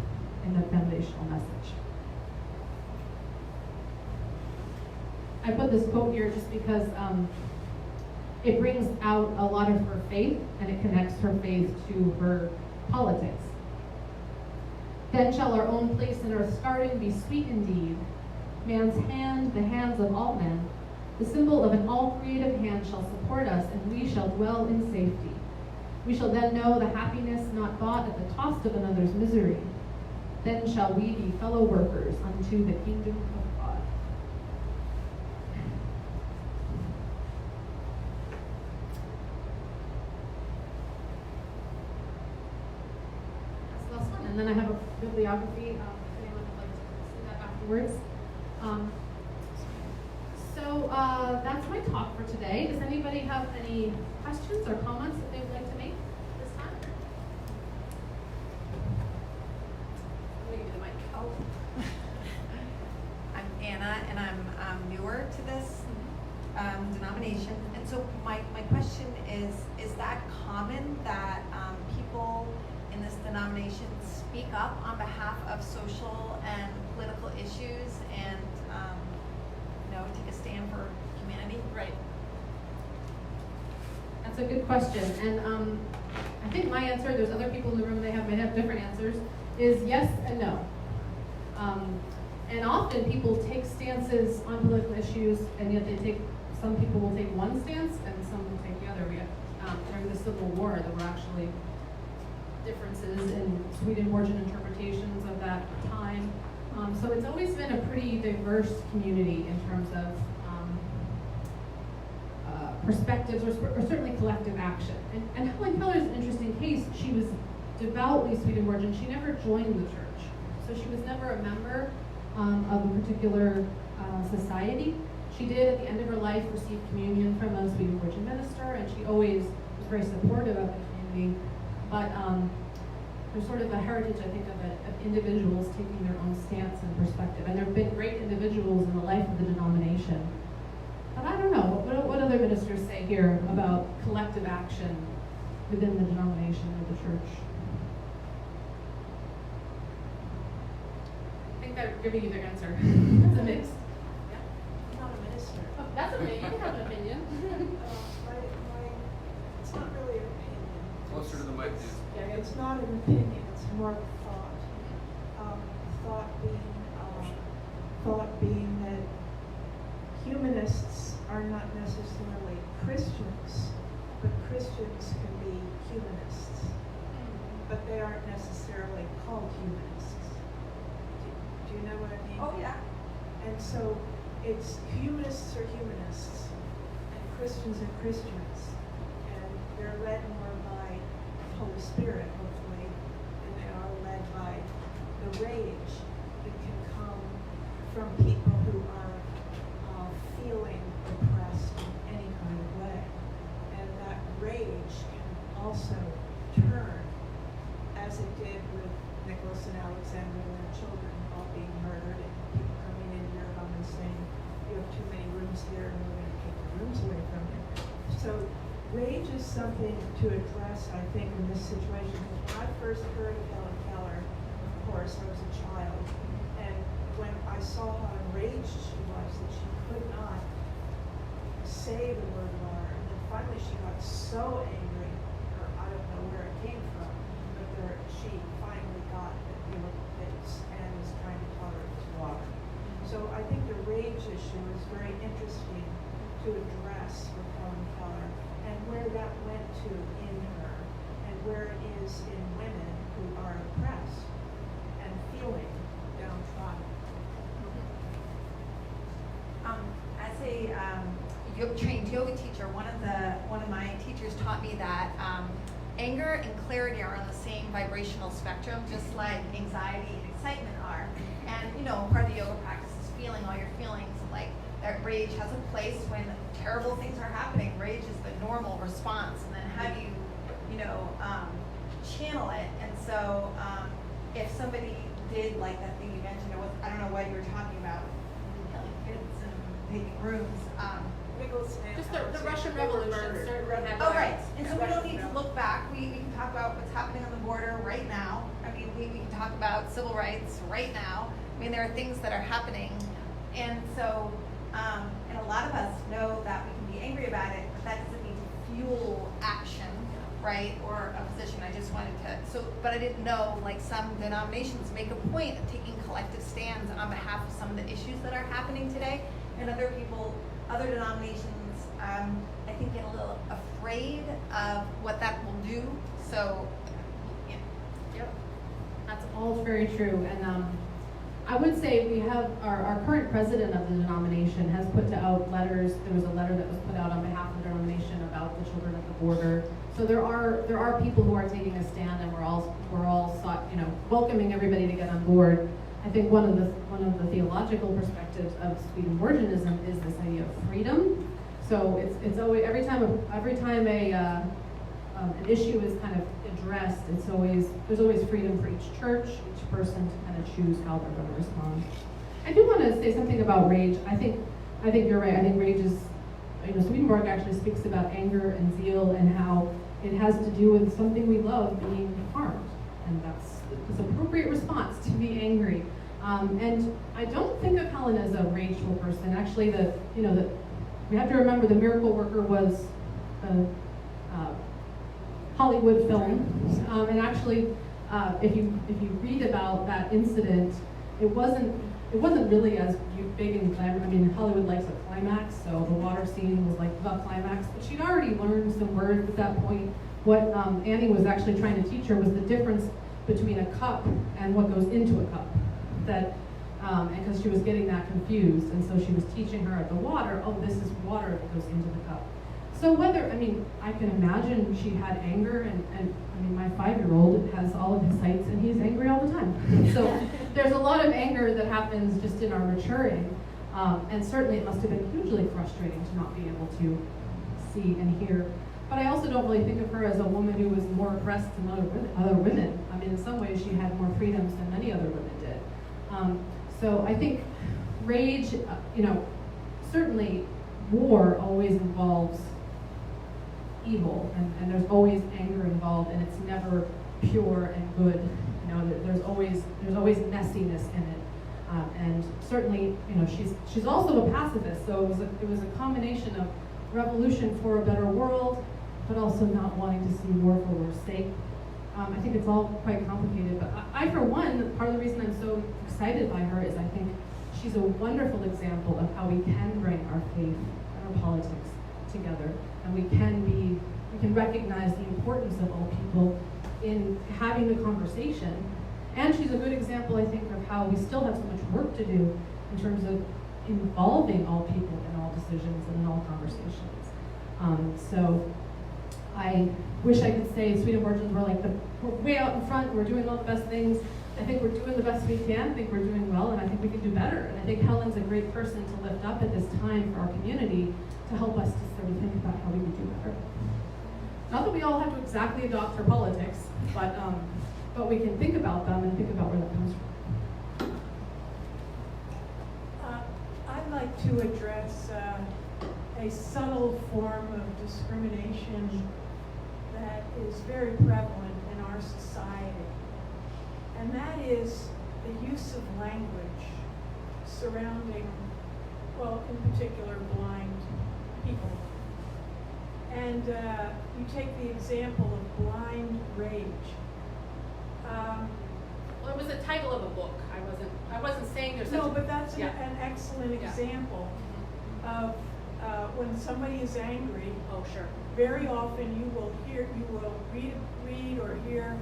in the foundational message? I put this quote here just because it brings out a lot of her faith, and it connects her faith to her politics. Then shall our own place in earth's garden be sweet indeed. Man's hand, the hands of all men, the symbol of an all-creative hand shall support us, and we shall dwell in safety. We shall then know the happiness not bought at the cost of another's misery. Then shall we be fellow workers unto the kingdom of God. That's the last one. And then I have a bibliography, if anyone would like to see that afterwards. So that's my talk for today. Does anybody have any questions or comments that they would like to make this time? denomination. And so my question is that common that people in this denomination speak up on behalf of social and political issues and, take a stand for humanity? Right. That's a good question, and I think my answer, there's other people in the room, may have different answers, is yes and no. And often people take stances on political issues, and yet some people will take one stance and some will take the other. During the Civil War, there were actually differences in Swedenborgian interpretations of that time. So it's always been a pretty diverse community in terms of perspectives or certainly collective action. And Helen Keller is an interesting case. She was devoutly Swedenborgian. She never joined the church. So she was never a member of a particular society. She did, at the end of her life, receive communion from a Swedenborgian minister, and she always was very supportive of the community. But there's sort of a heritage, I think, of individuals taking their own stance and perspective. And there have been great individuals in the life of the denomination. But I don't know, what other ministers say here about collective action within the denomination or the church? I think they're giving you their answer. It's a mix. I'm not a minister. Oh, that's okay, you can have an opinion. It's not really an opinion. Closer to the mic, please. Yeah, It's not an opinion, it's more of a thought. Thought being that humanists are not necessarily Christians, but Christians can be humanists. But they aren't necessarily called humanists. Do you know what I mean? Oh, yeah. And so it's humanists are humanists, and Christians are Christians. And they're led more by the Holy Spirit, hopefully, and they are led by the rage that can come from people who are feeling oppressed in any kind of way. And that rage can also turn, as it did with Nicholas and Alexander and their children all being murdered, and people coming into your home and saying, you have too many rooms here and we're going to take the rooms away from you. So rage is something to address, I think, in this situation. When I first heard of Helen Keller, of course, I was a child, and when I saw how enraged she was, that she could not say the word water, and then finally she got so angry, or I don't know where it came from, but she finally got that and was trying to tell her it was water. So I think the rage issue is very interesting to address with Helen Keller, and where that went to in her, and where it is in women who are oppressed and feeling downtrodden. As a trained yoga teacher, one of my teachers taught me that anger and clarity are on the same vibrational spectrum, just like anxiety and excitement are. And part of the yoga practice is feeling all your feelings. Like that rage has a place when terrible things are happening. Rage is the normal response, and then how do you, channel it? And so, if somebody did like that thing you mentioned, I don't know what you were talking about, killing kids and taking rooms. Just the Russian Revolution. Oh, right. And so we don't need to look back. We can talk about what's happening on the border right now. I mean, we can talk about civil rights right now. I mean, there are things that are happening. And so, and a lot of us know that we can be angry about it, but that doesn't mean to fuel action, right? Or a position. I just wanted to, but I didn't know, like some denominations make a point of taking collective stands on behalf of some of the issues that are happening today. And other denominations, I think, get a little afraid of what that will do. So, yeah. Yep. That's all very true. And I would say we have our current president of the denomination has put out letters. There was a letter that was put out on behalf of the denomination about the children at the border. So there are people who are taking a stand, and we're all welcoming everybody to get on board. I think one of the theological perspectives of Swedenborgianism is this idea of freedom. So it's always every time an issue is kind of addressed, there's always freedom for each church, each person to kind of choose how they're going to respond. I do want to say something about rage. I think you're right. I think rage is Swedenborg actually speaks about anger and zeal and how it has to do with something we love being harmed, and that's this appropriate response to be angry. And I don't think of Helen as a rageful person. Actually, we have to remember the Miracle Worker was a Hollywood film, and actually, if you read about that incident, it wasn't really as big and glamorous. I mean, Hollywood likes a climax, so the water scene was like the climax. But she'd already learned some words at that point. What Annie was actually trying to teach her was the difference between a cup and what goes into a cup. That, and because she was getting that confused, and so she was teaching her the water. Oh, this is water that goes into the cup. So I can imagine she had anger, and my 5-year-old has all of his sights, and he's angry all the time. So there's a lot of anger that happens just in our maturing, and certainly it must have been hugely frustrating to not be able to see and hear. But I also don't really think of her as a woman who was more oppressed than other women. I mean, in some ways she had more freedoms than many other women did. So I think rage, certainly war always involves evil, and there's always anger involved, and it's never pure and good. There's always messiness in it, and certainly, she's also a pacifist. So it was a combination of revolution for a better world, but also not wanting to see war for war's sake. I think it's all quite complicated, but I, for one, part of the reason I'm so excited by her is I think she's a wonderful example of how we can bring our faith and our politics together, and we can recognize the importance of all people in having the conversation. And she's a good example, I think, of how we still have so much work to do in terms of involving all people in all decisions and in all conversations. So I wish I could say Swedenborgians we're way out in front, we're doing all the best things. I think we're doing the best we can, I think we're doing well, and I think we can do better. And I think Helen's a great person to lift up at this time for our community to help us to sort of think about how we can do better. Not that we all have to exactly adopt her politics, but we can think about them and think about where that comes from. I'd like to address a subtle form of discrimination that is very prevalent in our society, and that is the use of language surrounding, in particular, blind people. And you take the example of blind rage. Well, it was the title of a book. I wasn't saying there's No, but that's an excellent example of when somebody is angry. Oh, sure. Very often you will read or hear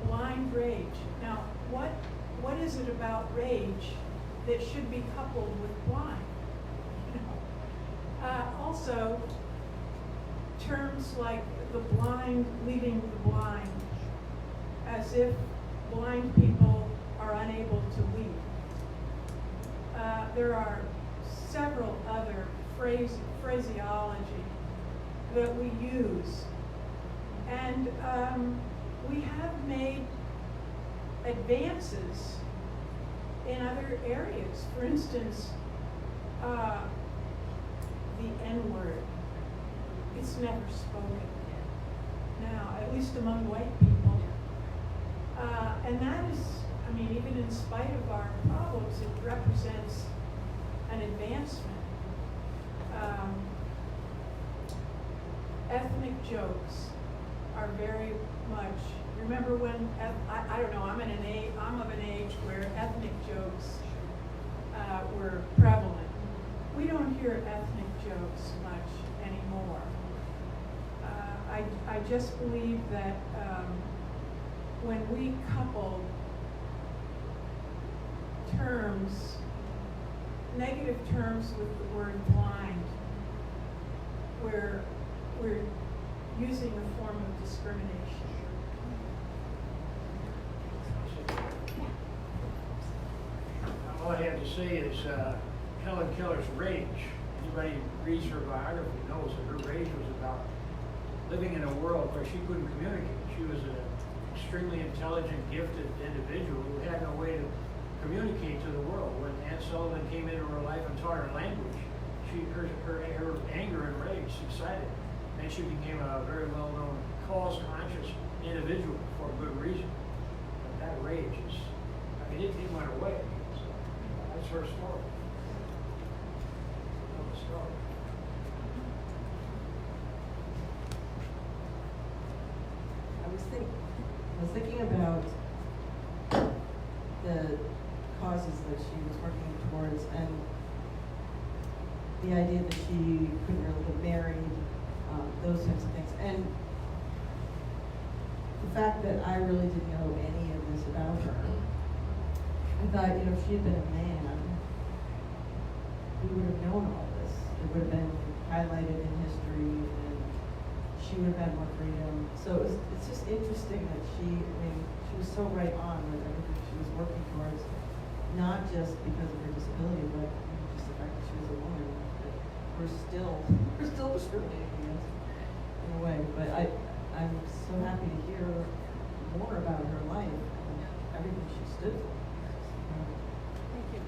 blind rage. Now, what is it about rage that should be coupled with blind? Also, terms like the blind leading the blind, as if blind people are unable to lead. There are several other phraseology that we use, and we have made advances in other areas. For instance, the N-word. It's never spoken now, at least among white people. And that is, even in spite of our problems, it represents an advancement. Ethnic jokes are very much, remember when, I don't know, I'm of an age where ethnic jokes were prevalent. We don't hear ethnic jokes much anymore. I just believe that when we couple negative terms with the word blind, we're using a form of discrimination. All I have to say is Helen Keller's rage. Anybody who reads her biography knows that her rage was about living in a world where she couldn't communicate. She was an extremely intelligent, gifted individual who had no way to communicate to the world. When Aunt Sullivan came into her life and taught her language, her anger and rage subsided, and she became a very well-known cause-conscious individual for good reason. But that rage is, I mean, it went away. So that's her story. That's the story. I was thinking about the causes that she was working towards, and the idea that she couldn't really get married, those types of things. And the fact that I really didn't know any of this about her, I thought, you know, if she had been a man, we would have known all this. It would have been highlighted in history, and she would have had more freedom. So it's just interesting that she was so right on with everything she was working towards, not just because of her disability, but just the fact that she was a woman. That we're still discriminating against in a way. But I'm so happy to hear more about her life and everything she stood for. Thank you.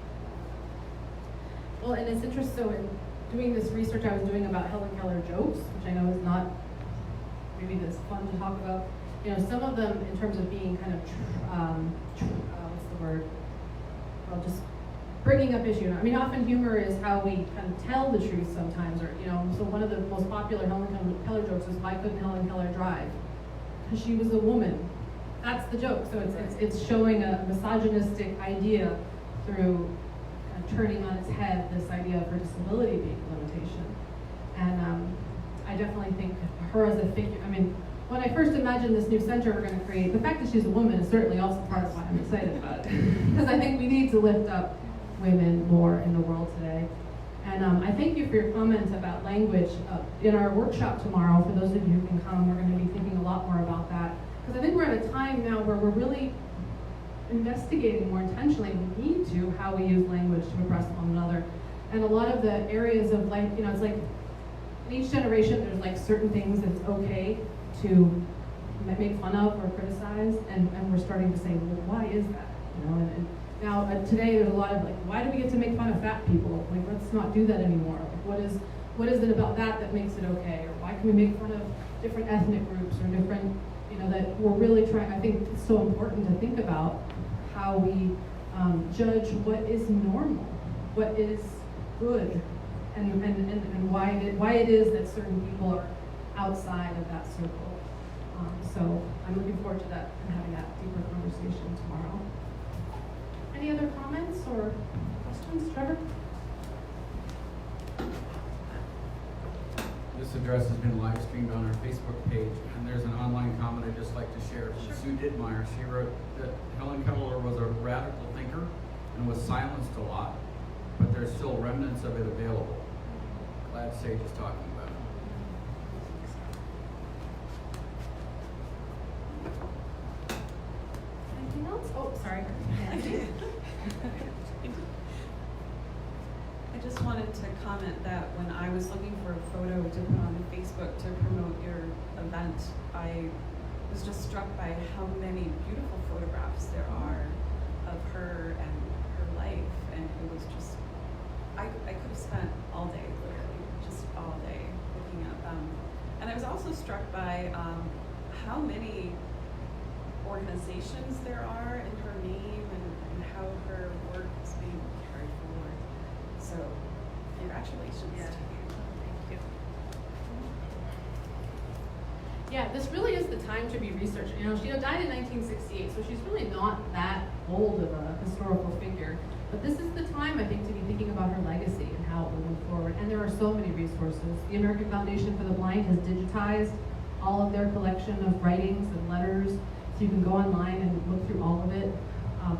Well, and it's interesting, so in doing this research I was doing about Helen Keller jokes, which I know is not maybe that's fun to talk about. You know, some of them in terms of being kind of, what's the word? Well, just bringing up issue. I mean, often humor is how we kind of tell the truth sometimes, or, you know, so one of the most popular Helen Keller jokes is, why couldn't Helen Keller drive? Because she was a woman. That's the joke. So it's showing a misogynistic idea through kind of turning on its head this idea of her disability being a limitation. And I definitely think her as a figure, I mean, when I first imagined this new center we're going to create, the fact that she's a woman is certainly also part of why I'm excited about it. Because I think we need to lift up women more in the world today. And I thank you for your comments about language. In our workshop tomorrow, for those of you who can come, we're going to be thinking a lot more about that. Because I think we're at a time now where we're really investigating more intentionally, we need to, how we use language to oppress one another. And a lot of the areas of life, you know, it's like, in each generation there's like certain things that's okay to make fun of or criticize, and we're starting to say, well, why is that? You know, and now today there's a lot of like, why do we get to make fun of fat people? Like, let's not do that anymore. Like, what is it about that makes it okay? Or why can we make fun of different ethnic groups or different, you know, that we're really trying, I think it's so important to think about how we judge what is normal, what is good, and why it is that certain people are outside of that circle. So I'm looking forward to that and having that deeper conversation tomorrow. Any other comments or questions, Trevor? This address has been live streamed on our Facebook page, and there's an online comment I'd just like to share from Sue Dittmeyer. She wrote that Helen Keller was a radical thinker and was silenced a lot, but there's still remnants of it available. Glad Sage is talking about it. Anything else? Oh, sorry. I just wanted to comment that when I was looking for a photo to put on Facebook to promote your event, I was just struck by how many beautiful photographs there are of her and her life, and it was just, I could have spent all day, literally, just all day looking at them. And I was also struck by how many organizations there are in her name, and how her work is being carried forward. So, congratulations to you. Thank you. Yeah, this really is the time to be researching. You know, she died in 1968, so she's really not that old of a historical figure. But this is the time, I think, to be thinking about her legacy and how it will move forward. And there are so many resources. The American Foundation for the Blind has digitized all of their collection of writings and letters, so you can go online and look through all of it.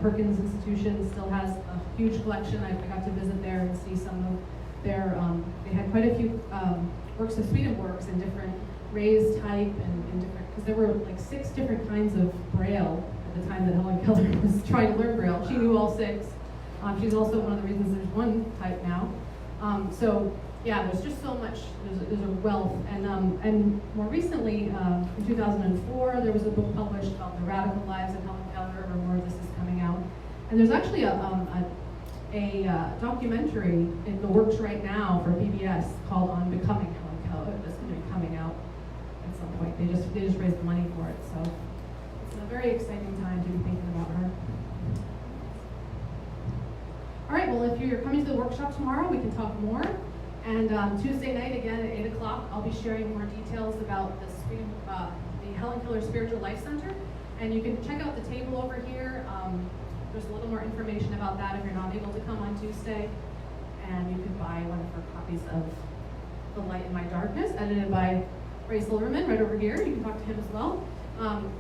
Perkins Institution still has a huge collection. I got to visit there and see some of their, they had quite a few works of Swedenborgian in different raised type and different, because there were like 6 different kinds of Braille at the time that Helen Keller was trying to learn Braille. She knew all 6. She's also one of the reasons there's one type now. So yeah, there's just so much, there's a wealth. And more recently, in 2004, there was a book published called The Radical Lives of Helen Keller, where more of this is coming out. And there's actually a a documentary in the works right now for PBS called On Becoming Helen Keller. That's going to be coming out at some point. They just raised the money for it, so it's a very exciting time to be thinking about her. All right, well, if you're coming to the workshop tomorrow, we can talk more. And Tuesday night, again at 8 o'clock, I'll be sharing more details about the Helen Keller Spiritual Life Center. And you can check out the table over here. There's a little more information about that if you're not able to come on Tuesday. And you can buy one of her copies of The Light in My Darkness, edited by Ray Silverman, right over here. You can talk to him as well.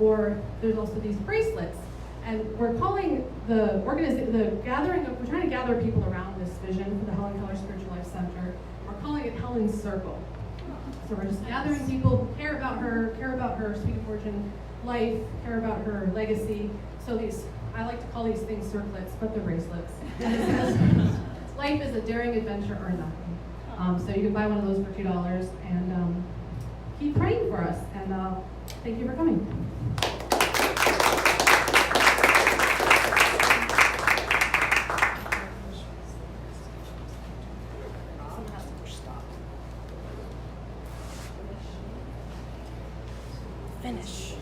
Or there's also these bracelets. And we're calling we're trying to gather people around this vision for the Helen Keller Spiritual Life Center. We're calling it Helen's Circle. So we're just gathering people who care about her Swedenborgian life, care about her legacy. So I like to call these things circlets, but they're bracelets. And it says, life is a daring adventure or nothing. So you can buy one of those for $2 and keep praying for us. And thank you for coming. Finish.